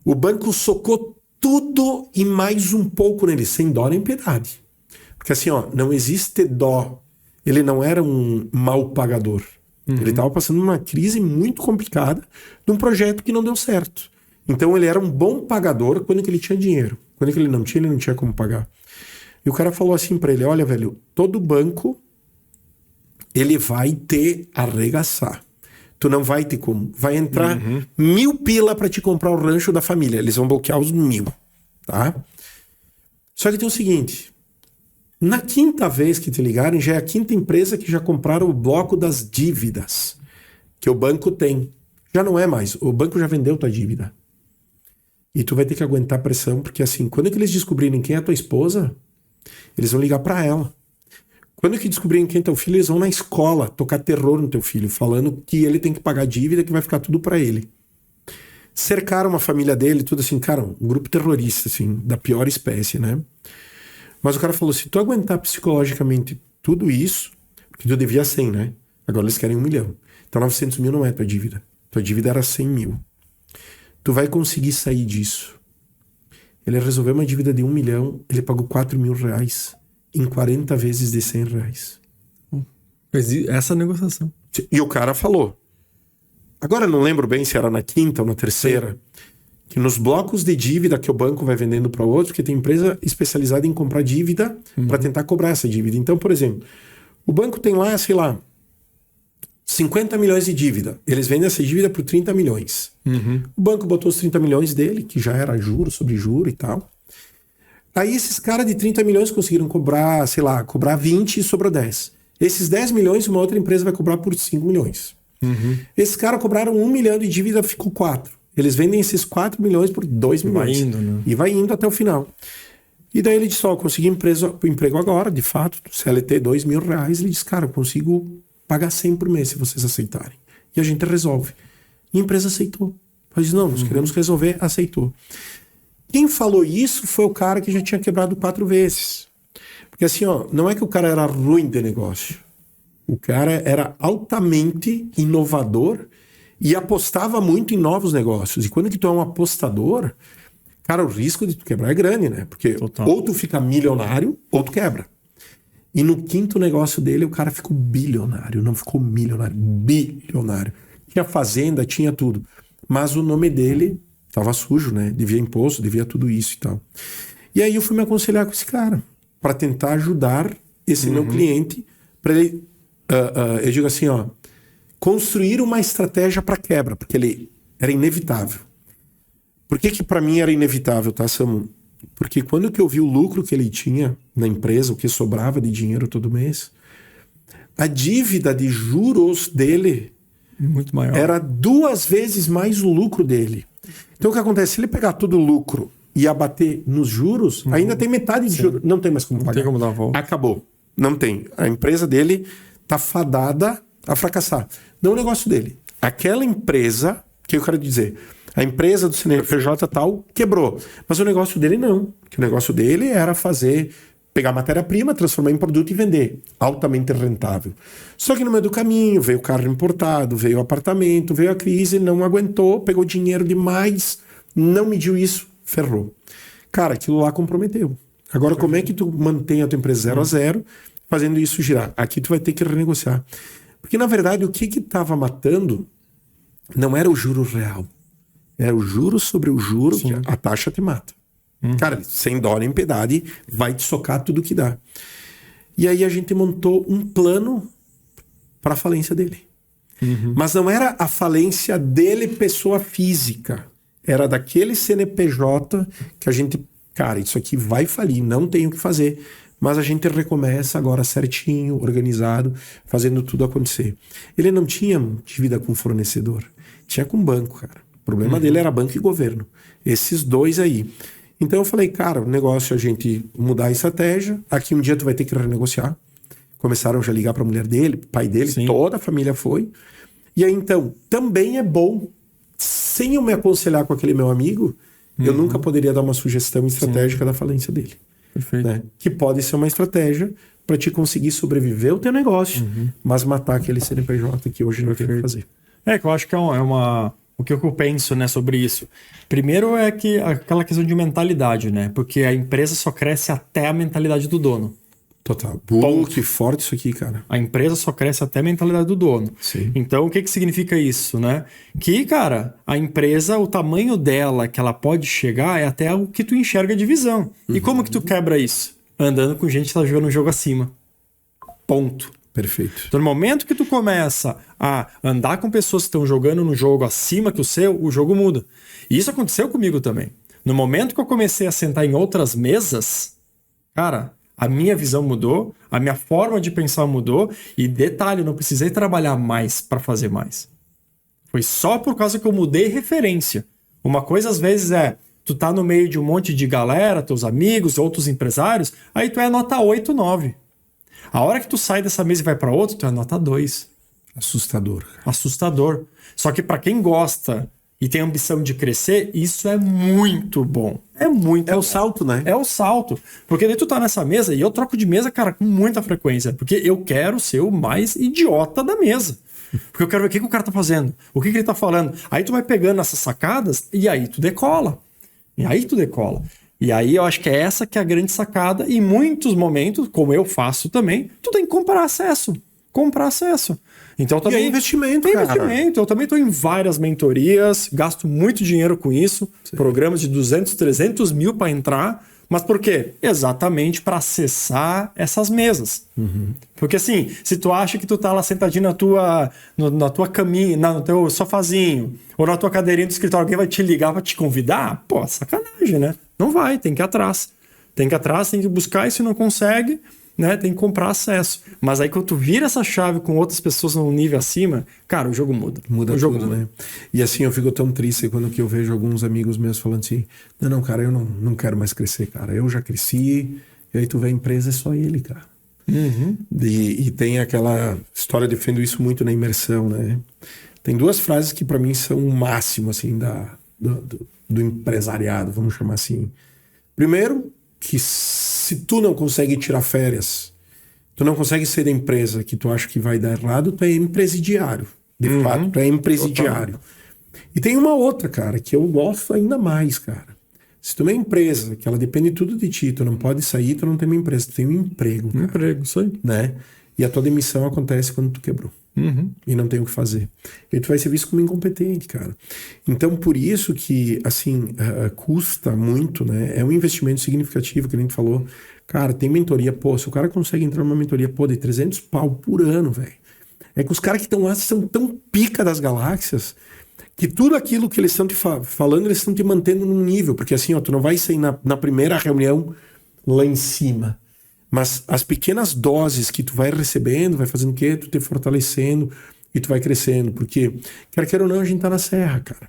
O banco socou tudo e mais um pouco nele, sem dó nem piedade. Porque assim, ó, não existe dó. Ele não era um mau pagador. Ele estava passando uma crise muito complicada de um projeto que não deu certo. Então ele era um bom pagador quando que ele tinha dinheiro. Quando que ele não tinha como pagar. E o cara falou assim pra ele, olha, velho, todo banco, ele vai te arregaçar. Tu não vai ter como. Vai entrar 1.000 pila pra te comprar o rancho da família. Eles vão bloquear os 1.000, tá? Só que tem o seguinte, na quinta vez que te ligarem, já é a quinta empresa que já compraram o bloco das dívidas que o banco tem. Já não é mais. O banco já vendeu tua dívida. E tu vai ter que aguentar pressão, porque assim, quando que eles descobrirem quem é a tua esposa, eles vão ligar pra ela. Quando que descobrirem quem é teu filho, eles vão na escola tocar terror no teu filho, falando que ele tem que pagar dívida, que vai ficar tudo pra ele. Cercaram uma família dele, tudo assim, cara, um grupo terrorista, assim, da pior espécie, né? Mas o cara falou, se tu aguentar psicologicamente tudo isso, porque tu devia 100, né? Agora eles querem 1 milhão. Então 900 mil não é tua dívida. Tua dívida era 100 mil. Tu vai conseguir sair disso. Ele resolveu uma dívida de 1 milhão, ele pagou 4 mil reais em 40 vezes de 100 reais. Essa negociação. E o cara falou. Agora eu não lembro bem se era na quinta ou na terceira, que nos blocos de dívida que o banco vai vendendo para o outro, que tem empresa especializada em comprar dívida para tentar cobrar essa dívida. Então, por exemplo, o banco tem lá, sei lá, 50 milhões de dívida. Eles vendem essa dívida por 30 milhões. O banco botou os 30 milhões dele, que já era juro sobre juro e tal. Aí esses caras de 30 milhões conseguiram cobrar, sei lá, cobrar 20 e sobrou 10. Esses 10 milhões uma outra empresa vai cobrar por 5 milhões. Esses caras cobraram 1 milhão de dívida, ficou 4. Eles vendem esses 4 milhões por 2 milhões. Vai indo, né? E vai indo até o final. E daí ele disse, ó, consegui emprego agora, de fato, CLT, 2 mil reais. Ele disse, cara, eu consigo pagar 100 por mês se vocês aceitarem. E a gente resolve. E a empresa aceitou. Ele disse, não, nós queremos resolver, aceitou. Quem falou isso foi o cara que já tinha quebrado 4 vezes. Porque assim, ó, não é que o cara era ruim de negócio. O cara era altamente inovador e apostava muito em novos negócios. E quando que tu é um apostador, cara, o risco de tu quebrar é grande, né? Porque ou tu fica milionário ou tu quebra. E no quinto negócio dele, o cara ficou bilionário. Não ficou milionário, bilionário. Tinha fazenda, tinha tudo. Mas o nome dele tava sujo, né? Devia imposto, devia tudo isso e tal. E aí eu fui me aconselhar com esse cara para tentar ajudar esse meu cliente para ele, eu digo assim, ó, construir uma estratégia para quebra, porque ele era inevitável. Por que para mim era inevitável, tá, Samu? Porque quando que eu vi o lucro que ele tinha na empresa, o que sobrava de dinheiro todo mês, a dívida de juros dele muito maior. Era 2 vezes mais o lucro dele. Então o que acontece? Se ele pegar todo o lucro e abater nos juros, ainda tem metade de juros. Não tem mais como pagar. Não tem como dar a volta. Acabou. Não tem. A empresa dele tá fadada a fracassar. Não o negócio dele. Aquela empresa, que eu quero dizer, a empresa do CNPJ tal quebrou. Mas o negócio dele não. Que o negócio dele era pegar matéria-prima, transformar em produto e vender. Altamente rentável. Só que no meio do caminho veio o carro importado, veio o apartamento, veio a crise, não aguentou, pegou dinheiro demais, não mediu isso, ferrou. Cara, aquilo lá comprometeu. Agora, como é que tu mantém a tua empresa 0 a 0, fazendo isso girar? Aqui tu vai ter que renegociar. Porque, na verdade, o que estava matando não era o juro real. Era o juro sobre o juro, que a taxa te mata. Cara, sem dó nem piedade, vai te socar tudo que dá. E aí a gente montou um plano para a falência dele. Mas não era a falência dele, pessoa física. Era daquele CNPJ que a gente... Cara, isso aqui vai falir, não tem o que fazer. Mas a gente recomeça agora certinho, organizado, fazendo tudo acontecer. Ele não tinha dívida com fornecedor. Tinha com banco, cara. O problema dele era banco e governo. Esses dois aí. Então eu falei, cara, o negócio é a gente mudar a estratégia. Aqui um dia tu vai ter que renegociar. Começaram já a ligar pra mulher dele, pai dele, toda a família foi. E aí então, também é bom, sem eu me aconselhar com aquele meu amigo, eu nunca poderia dar uma sugestão estratégica da falência dele. Perfeito. Né? Que pode ser uma estratégia para te conseguir sobreviver o teu negócio, mas matar aquele CNPJ que hoje não tem o que fazer. Que eu acho que é uma... O que eu penso, né, sobre isso? Primeiro é que aquela questão de mentalidade, né? Porque a empresa só cresce até a mentalidade do dono. Total. Que forte isso aqui, cara. A empresa só cresce até a mentalidade do dono. Sim. Então, o que significa isso, né? Que, cara, a empresa, o tamanho dela que ela pode chegar é até o que tu enxerga de visão. E como que tu quebra isso? andando com gente que tá jogando um jogo acima. Ponto. Perfeito. Então, no momento que tu começa a andar com pessoas que estão jogando no jogo acima que o seu, o jogo muda. E isso aconteceu comigo também. No momento que eu comecei a sentar em outras mesas, cara, a minha visão mudou, a minha forma de pensar mudou. E detalhe, eu não precisei trabalhar mais para fazer mais. Foi só por causa que eu mudei referência. Uma coisa, às vezes, tu tá no meio de um monte de galera, teus amigos, outros empresários, aí tu é nota 8, 9. A hora que tu sai dessa mesa e vai para outro, tu é nota 2. Assustador. Assustador. Só que para quem gosta e tem ambição de crescer, isso é muito bom. É muito É bom. o salto, né? É o salto. Porque daí tu tá nessa mesa e eu troco de mesa, cara, com muita frequência. Porque eu quero ser o mais idiota da mesa. Porque eu quero ver o que o cara tá fazendo. O que ele tá falando. Aí tu vai pegando essas sacadas e aí tu decola. E aí eu acho que é essa que é a grande sacada. E em muitos momentos, como eu faço também, tu tem que comprar acesso. Então também E é investimento, cara. Eu também estou em várias mentorias, gasto muito dinheiro com isso, programas de 200, 300 mil para entrar. Mas por quê? Exatamente para acessar essas mesas. Porque assim, se tu acha que tu tá lá sentadinho na tua caminha, no teu sofazinho, ou na tua cadeirinha do escritório, alguém vai te ligar para te convidar, pô, sacanagem, né? Não vai, tem que ir atrás. Tem que buscar e se não consegue, né, tem que comprar acesso. Mas aí quando tu vira essa chave com outras pessoas num nível acima, cara, o jogo muda. Muda o jogo tudo, muda. né? E assim, eu fico tão triste quando que eu vejo alguns amigos meus falando assim, não, cara, eu não quero mais crescer, cara. Eu já cresci, e aí tu vê a empresa, é só ele, cara. E tem aquela história, eu defendo isso muito na imersão, né? Tem duas frases que para mim são o máximo, assim, do empresariado, vamos chamar assim. Primeiro, que se tu não consegue tirar férias, tu não consegue ser da empresa que tu acha que vai dar errado, tu é empresidiário. De fato, tu é empresidiário. Total. E tem uma outra, cara, que eu gosto ainda mais, cara. Se tu é uma empresa, que ela depende tudo de ti, tu não pode sair, tu não tem uma empresa, tu tem um emprego, cara. Emprego, isso aí. Né? E a tua demissão acontece quando tu quebrou. E não tem o que fazer. E tu vai ser visto como incompetente, cara. Então, por isso que, assim, custa muito, né? É um investimento significativo, que a gente falou. Cara, tem mentoria, pô, se o cara consegue entrar numa mentoria, pô, de 300 pau por ano, velho. É que os caras que estão lá são tão pica das galáxias que tudo aquilo que eles estão te falando, eles estão te mantendo num nível. Porque assim, ó, tu não vai sair na primeira reunião lá em cima. Mas as pequenas doses que tu vai recebendo, vai fazendo o quê? Tu te fortalecendo e tu vai crescendo. Porque, quer ou não, a gente tá na Serra, cara.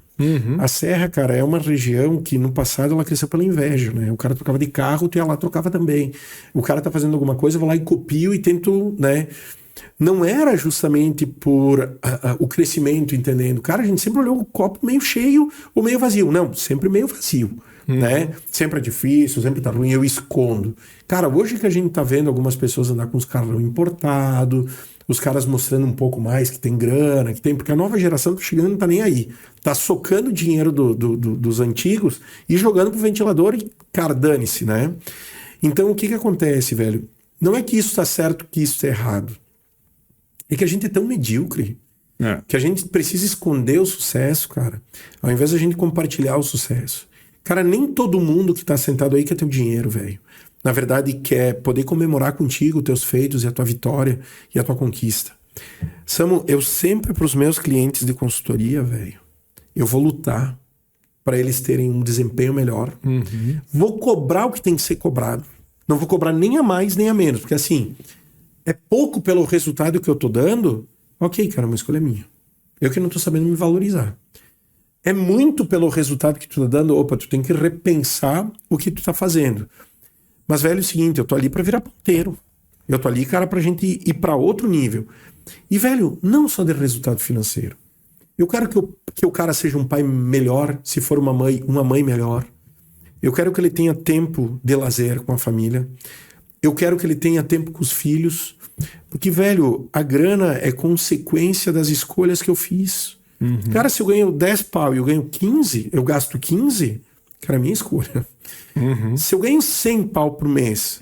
A Serra, cara, é uma região que no passado ela cresceu pela inveja, né? O cara trocava de carro, tu ia lá trocava também. O cara tá fazendo alguma coisa, eu vou lá e copio e tento, né? Não era justamente por o crescimento, entendendo? Cara, a gente sempre olhou o copo meio cheio ou meio vazio. Não, sempre meio vazio. Né? Sempre é difícil, sempre tá ruim, eu escondo. Cara, hoje que a gente tá vendo algumas pessoas andar com os carros importados, os caras mostrando um pouco mais que tem grana, que tem, porque a nova geração tá chegando e não tá nem aí. Tá socando o dinheiro dos antigos e jogando pro ventilador e, cara, dane-se, né? Então, o que acontece, velho? Não é que isso tá certo, que isso tá errado. É que a gente é tão medíocre que a gente precisa esconder o sucesso, cara, ao invés de a gente compartilhar o sucesso. Cara, nem todo mundo que tá sentado aí quer teu dinheiro, velho. Na verdade, quer poder comemorar contigo os teus feitos e a tua vitória e a tua conquista. Samu, eu sempre pros meus clientes de consultoria, velho, eu vou lutar para eles terem um desempenho melhor. Vou cobrar o que tem que ser cobrado. Não vou cobrar nem a mais nem a menos, porque assim, é pouco pelo resultado que eu tô dando. Ok, cara, uma escolha minha. Eu que não tô sabendo me valorizar. É muito pelo resultado que tu tá dando. Opa, tu tem que repensar o que tu tá fazendo. Mas, velho, é o seguinte, eu tô ali pra virar ponteiro. Eu tô ali, cara, pra gente ir pra outro nível. E, velho, não só de resultado financeiro. Eu quero que o cara seja um pai melhor, se for uma mãe melhor. Eu quero que ele tenha tempo de lazer com a família. Eu quero que ele tenha tempo com os filhos. Porque, velho, a grana é consequência das escolhas que eu fiz. Cara, se eu ganho 10 pau e eu ganho 15, eu gasto 15, cara, é minha escolha. Se eu ganho 100 pau por mês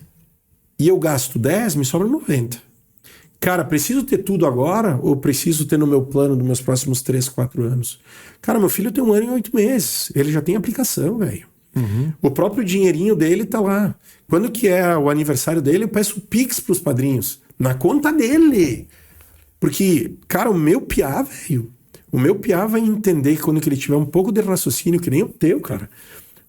e eu gasto 10, me sobra 90. Cara, preciso ter tudo agora ou preciso ter no meu plano dos meus próximos 3, 4 anos? Cara, meu filho tem 1 ano e 8 meses. Ele já tem aplicação, velho. O próprio dinheirinho dele tá lá. Quando que é o aniversário dele, eu peço Pix pros padrinhos. Na conta dele. Porque, cara, o meu piá, velho, o meu piá vai entender quando que ele tiver um pouco de raciocínio, que nem o teu, cara.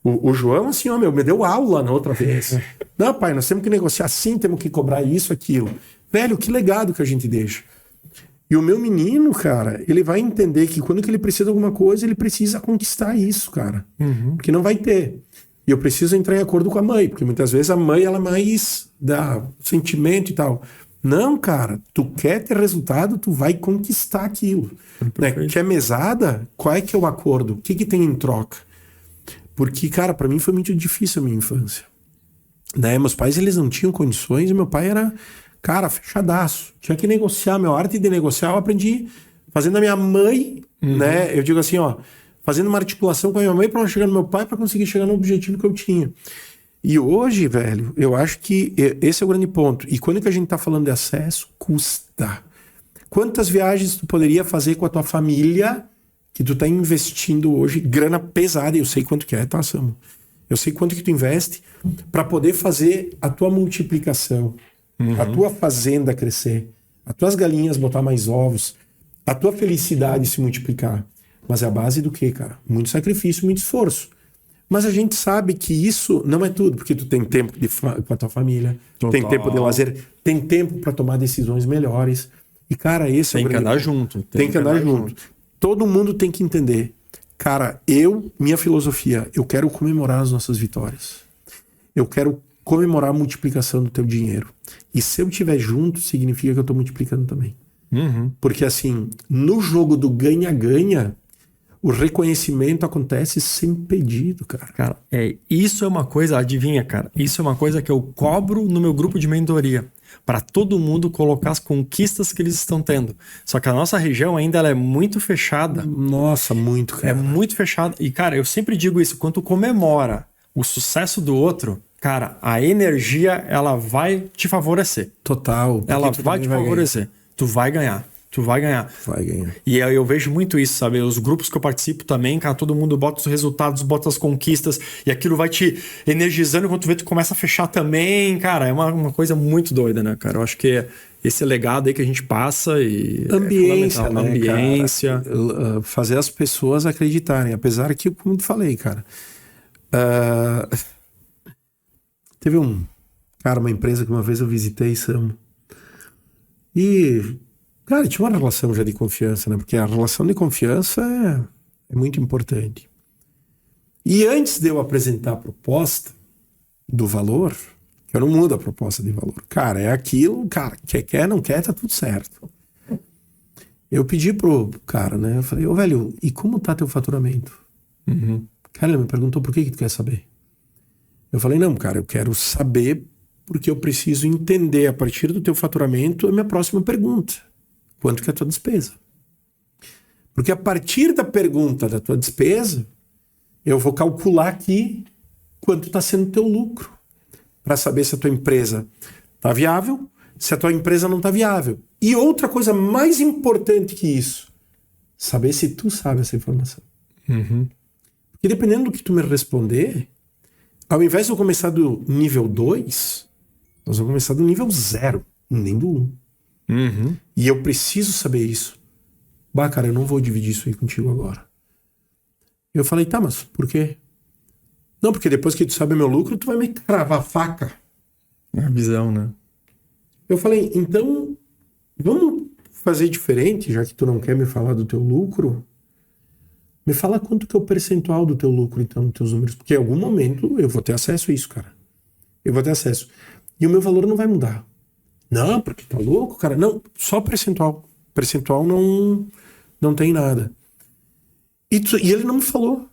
O João, assim, ó, me deu aula na outra vez. Não, pai, nós temos que negociar assim, temos que cobrar isso, aquilo. Velho, que legado que a gente deixa. E o meu menino, cara, ele vai entender que quando que ele precisa de alguma coisa, ele precisa conquistar isso, cara. Porque não vai ter. E eu preciso entrar em acordo com a mãe, porque muitas vezes a mãe, ela mais dá sentimento e tal. Não, cara, tu quer ter resultado, tu vai conquistar aquilo. Né? Quer mesada? Qual é que é o acordo? O que que tem em troca? Porque, cara, pra mim foi muito difícil a minha infância. Né? Meus pais, eles não tinham condições e meu pai era, cara, fechadaço. Tinha que negociar. Minha arte de negociar eu aprendi fazendo a minha mãe, né? Eu digo assim, ó, fazendo uma articulação com a minha mãe para chegar no meu pai para conseguir chegar no objetivo que eu tinha. E hoje, velho, eu acho que esse é o grande ponto. E quando que a gente tá falando de acesso, custa. Quantas viagens tu poderia fazer com a tua família que tu tá investindo hoje, grana pesada, e eu sei quanto que é, tá, Samu? Eu sei quanto que tu investe para poder fazer a tua multiplicação, a tua fazenda crescer, as tuas galinhas botar mais ovos, a tua felicidade se multiplicar. Mas é a base do quê, cara? Muito sacrifício, muito esforço. Mas a gente sabe que isso não é tudo, porque tu tem tempo com a tua família, tem tempo de lazer, tem tempo para tomar decisões melhores. E, cara, esse é o grande... Tem que andar junto. Tem que andar junto. Todo mundo tem que entender. Cara, minha filosofia, eu quero comemorar as nossas vitórias. Eu quero comemorar a multiplicação do teu dinheiro. E se eu estiver junto, significa que eu tô multiplicando também. Porque, assim, no jogo do ganha-ganha, o reconhecimento acontece sem pedido, cara. Cara, isso é uma coisa, adivinha, cara? Isso é uma coisa que eu cobro no meu grupo de mentoria. Para todo mundo colocar as conquistas que eles estão tendo. Só que a nossa região ainda ela é muito fechada. Nossa, muito, cara. É muito fechada. E, cara, eu sempre digo isso. Quando tu comemora o sucesso do outro, cara, a energia, ela vai te favorecer. Total. Ela vai te favorecer. Tu vai ganhar. Tu vai ganhar. Vai ganhar. E eu vejo muito isso, sabe? Os grupos que eu participo também, cara, todo mundo bota os resultados, bota as conquistas, e aquilo vai te energizando, quando tu vê, tu começa a fechar também, cara, é uma coisa muito doida, né, cara? Eu acho que esse legado aí que a gente passa e ambiência, né, ambiência. Cara? Fazer as pessoas acreditarem, apesar que, como eu falei, cara, teve uma empresa que uma vez eu visitei, Sam, e... Cara, tinha uma relação já de confiança, né? Porque a relação de confiança é muito importante. E antes de eu apresentar a proposta do valor, eu não mudo a proposta de valor. Cara, é aquilo, cara, quer, não quer, tá tudo certo. Eu pedi pro cara, né? Eu falei, velho, e como tá teu faturamento? Cara, ele me perguntou por que tu quer saber. Eu falei, não, cara, eu quero saber porque eu preciso entender a partir do teu faturamento a minha próxima pergunta. Quanto que é a tua despesa? Porque a partir da pergunta da tua despesa, eu vou calcular aqui quanto está sendo o teu lucro. Para saber se a tua empresa está viável, se a tua empresa não está viável. E outra coisa mais importante que isso, saber se tu sabe essa informação. Porque dependendo do que tu me responder, ao invés de eu começar do nível 2, nós vamos começar do nível 0, nem do 1. E eu preciso saber isso. Bah, cara, eu não vou dividir isso aí contigo agora. Eu falei, tá, mas por quê? Não, porque depois que tu sabe meu lucro, tu vai me cravar a faca. É a visão, né? Eu falei, então, vamos fazer diferente, já que tu não quer me falar do teu lucro. Me fala quanto que é o percentual do teu lucro, então, nos teus números. Porque em algum momento eu vou ter acesso a isso, cara. Eu vou ter acesso. E o meu valor não vai mudar. Não, porque tá louco, cara. Não, só percentual. Percentual não tem nada. E ele não me falou.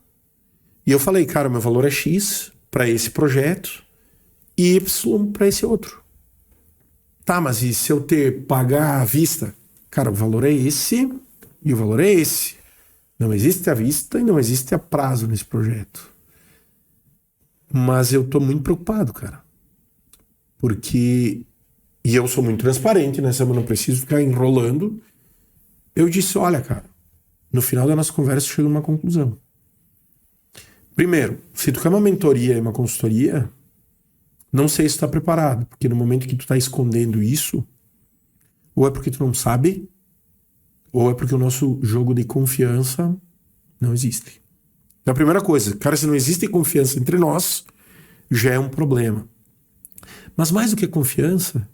E eu falei, cara, meu valor é X para esse projeto e Y para esse outro. Tá, mas e se eu pagar à vista? Cara, o valor é esse e o valor é esse. Não existe à vista e não existe a prazo nesse projeto. Mas eu tô muito preocupado, cara. Porque... E eu sou muito transparente, né? Eu não preciso ficar enrolando. Eu disse, olha, cara, no final da nossa conversa chega a uma conclusão. Primeiro, se tu quer uma mentoria e uma consultoria, não sei se tu tá preparado, porque no momento que tu tá escondendo isso, ou é porque tu não sabe, ou é porque o nosso jogo de confiança não existe. Então a primeira coisa, cara, se não existe confiança entre nós, já é um problema. Mas mais do que confiança,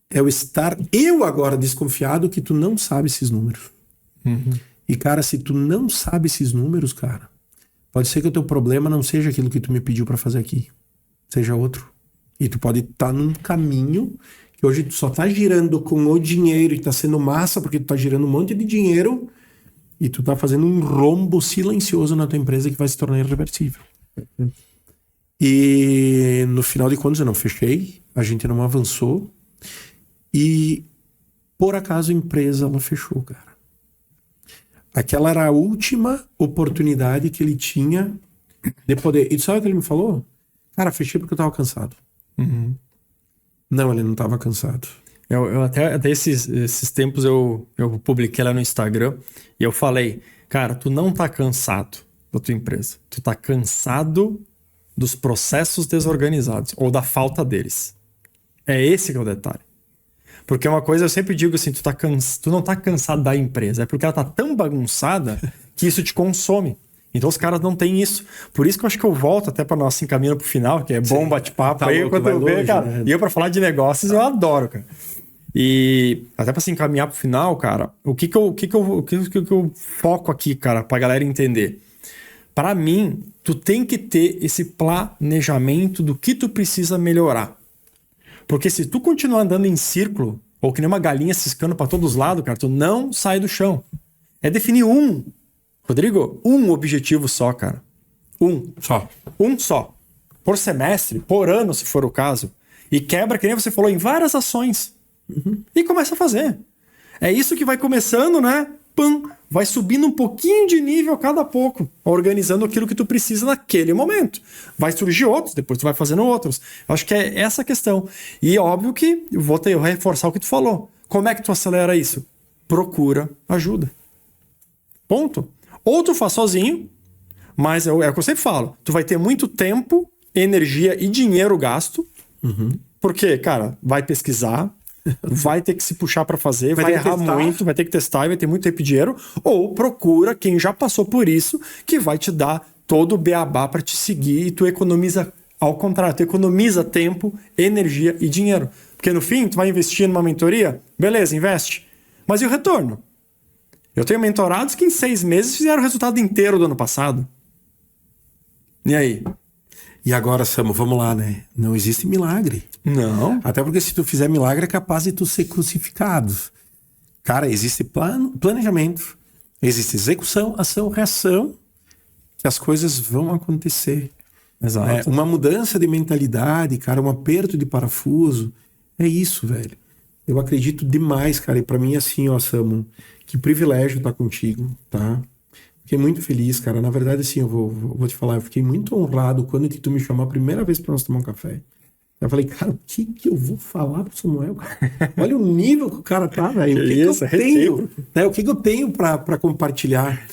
é o estar eu agora desconfiado que tu não sabe esses números. E cara, se tu não sabe esses números, cara, pode ser que o teu problema não seja aquilo que tu me pediu pra fazer aqui, seja outro. E tu pode estar num caminho que hoje tu só tá girando com o dinheiro e tá sendo massa porque tu tá girando um monte de dinheiro e tu tá fazendo um rombo silencioso na tua empresa que vai se tornar irreversível. E no final de contas eu não fechei, a gente não avançou e por acaso a empresa ela fechou, cara. Aquela era a última oportunidade que ele tinha de poder. E sabe o que ele me falou? Cara, fechei porque eu tava cansado. Não, ele não tava cansado. Eu até esses tempos eu publiquei lá no Instagram e eu falei, cara, tu não tá cansado da tua empresa. Tu tá cansado dos processos desorganizados ou da falta deles. É esse que é o detalhe. Porque uma coisa eu sempre digo assim, tu não tá cansado da empresa, é porque ela tá tão bagunçada que isso te consome. Então os caras não têm isso. Por isso que eu acho que eu volto até para nós encaminhando pro final, que é bom bate-papo. Tá aí louco, quando eu vai ver, longe, cara, né? e eu para falar de negócios eu adoro, cara. E até para se encaminhar pro final, cara, o que eu foco aqui, cara, pra galera entender. Para mim, tu tem que ter esse planejamento do que tu precisa melhorar. Porque se tu continuar andando em círculo, ou que nem uma galinha ciscando para todos os lados, cara, tu não sai do chão. É definir Rodrigo, um objetivo só, cara. Um só. Por semestre, por ano, se for o caso. E quebra, que nem você falou, em várias ações. E começa a fazer. É isso que vai começando, né? Vai subindo um pouquinho de nível a cada pouco, organizando aquilo que tu precisa naquele momento. Vai surgir outros, depois tu vai fazendo outros. Eu acho que é essa a questão. E óbvio que eu vou reforçar o que tu falou. Como é que tu acelera isso? Procura ajuda. Ponto. Ou tu faz sozinho, mas é o que eu sempre falo. Tu vai ter muito tempo, energia e dinheiro gasto. Porque, cara, vai pesquisar, vai ter que se puxar para fazer, vai errar muito, vai ter que testar e vai ter muito tempo e dinheiro. Ou procura quem já passou por isso, que vai te dar todo o beabá para te seguir e tu economiza, ao contrário, tu economiza tempo, energia e dinheiro. Porque no fim, tu vai investir numa mentoria, beleza, investe. Mas e o retorno? Eu tenho mentorados que em 6 meses fizeram o resultado inteiro do ano passado. E aí? E agora, Samu, vamos lá, né? Não existe milagre. Não. Até porque se tu fizer milagre é capaz de tu ser crucificado. Cara, existe planejamento, existe execução, ação, reação, que as coisas vão acontecer. Exato. Uma mudança de mentalidade, cara, um aperto de parafuso. É isso, velho. Eu acredito demais, cara. E pra mim, assim, ó, Samu, que privilégio estar contigo, tá? Fiquei muito feliz, cara. Na verdade, assim, eu vou te falar, eu fiquei muito honrado quando que tu me chamou a primeira vez pra nós tomar um café. Eu falei, cara, o que eu vou falar pro Samuel, cara? Olha o nível que o cara tá, velho. O que eu tenho, né? O que eu tenho pra compartilhar?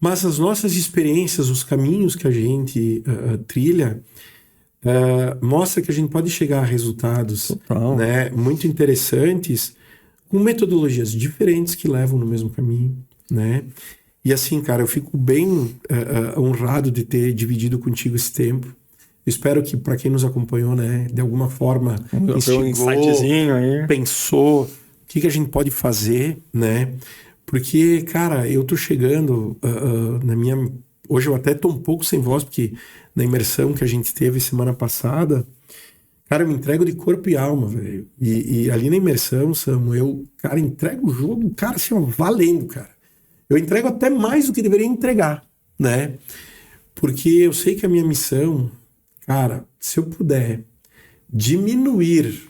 Mas as nossas experiências, os caminhos que a gente trilha, mostra que a gente pode chegar a resultados, né, muito interessantes com metodologias diferentes que levam no mesmo caminho, né? E assim, cara, eu fico bem honrado de ter dividido contigo esse tempo. Eu espero que para quem nos acompanhou, né, de alguma forma instigou, aí. pensou o que a gente pode fazer, né? Porque, cara, eu tô chegando na minha... Hoje eu até tô um pouco sem voz, porque na imersão que a gente teve semana passada, cara, eu me entrego de corpo e alma, velho. E ali na imersão, Samu, eu, cara, entrego o jogo, cara, assim, ó, valendo, cara. Eu entrego até mais do que deveria entregar, né? Porque eu sei que a minha missão, cara, se eu puder diminuir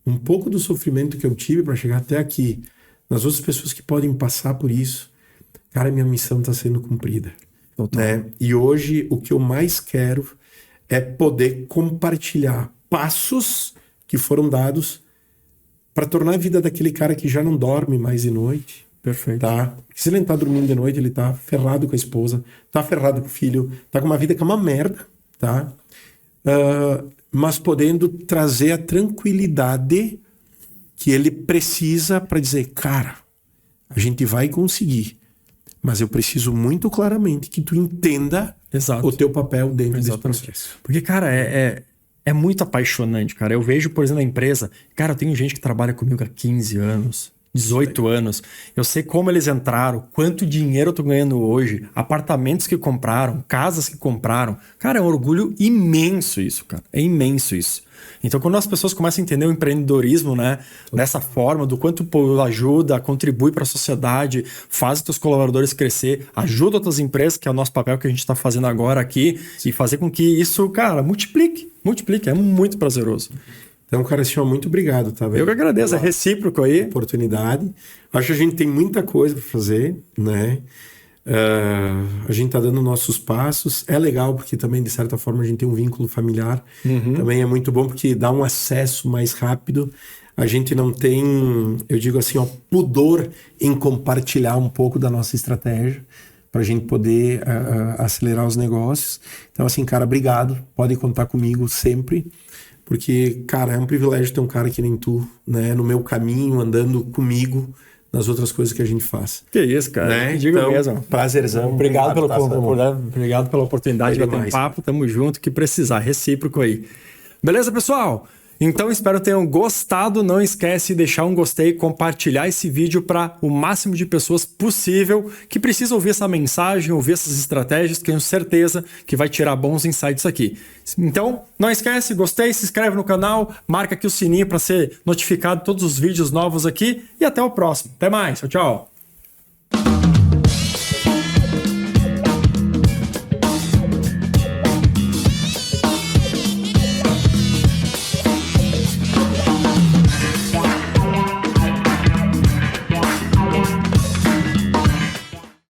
um pouco do sofrimento que eu tive para chegar até aqui, nas outras pessoas que podem passar por isso, cara, minha missão está sendo cumprida. Né? E hoje o que eu mais quero é poder compartilhar passos que foram dados para tornar a vida daquele cara que já não dorme mais de noite, Perfeito. Tá? Se ele não tá dormindo de noite, ele tá ferrado com a esposa, tá ferrado com o filho, tá com uma vida que é uma merda, tá? Mas podendo trazer a tranquilidade que ele precisa para dizer, cara, a gente vai conseguir, mas eu preciso muito claramente que tu entenda o teu papel dentro desse processo. Porque, cara, é muito apaixonante, cara. Eu vejo, por exemplo, na empresa, cara, eu tenho gente que trabalha comigo há 15 anos, 18 anos. Eu sei como eles entraram, quanto dinheiro eu tô ganhando hoje, apartamentos que compraram, casas que compraram. Cara, é um orgulho imenso isso, cara. É imenso isso. Então, quando as pessoas começam a entender o empreendedorismo, né, dessa forma, do quanto ajuda, contribui para a sociedade, faz os teus colaboradores crescer, ajuda outras empresas, que é o nosso papel que a gente está fazendo agora aqui, e fazer com que isso, cara, multiplique. É muito prazeroso. Então, cara, senhor, muito obrigado, tá, velho? Eu que agradeço, é recíproco aí. Oportunidade. Acho que a gente tem muita coisa para fazer, né? A gente tá dando nossos passos. É legal porque também, de certa forma, a gente tem um vínculo familiar. Também é muito bom porque dá um acesso mais rápido. A gente não tem, eu digo assim, ó, pudor em compartilhar um pouco da nossa estratégia para a gente poder acelerar os negócios. Então, assim, cara, obrigado. Pode contar comigo sempre. Porque, cara, é um privilégio ter um cara que nem tu, né? No meu caminho, andando comigo nas outras coisas que a gente faz. Que isso, cara. Né? Digo então, mesmo. Prazerzão. Obrigado pela oportunidade de bater um papo. Tamo junto, que precisar. Recíproco aí. Beleza, pessoal? Então, espero que tenham gostado. Não esquece de deixar um gostei, compartilhar esse vídeo para o máximo de pessoas possível que precisam ouvir essa mensagem, ouvir essas estratégias, que tenho certeza que vai tirar bons insights aqui. Então, não esquece, gostei, se inscreve no canal, marca aqui o sininho para ser notificado de todos os vídeos novos aqui e até o próximo. Até mais, tchau, tchau.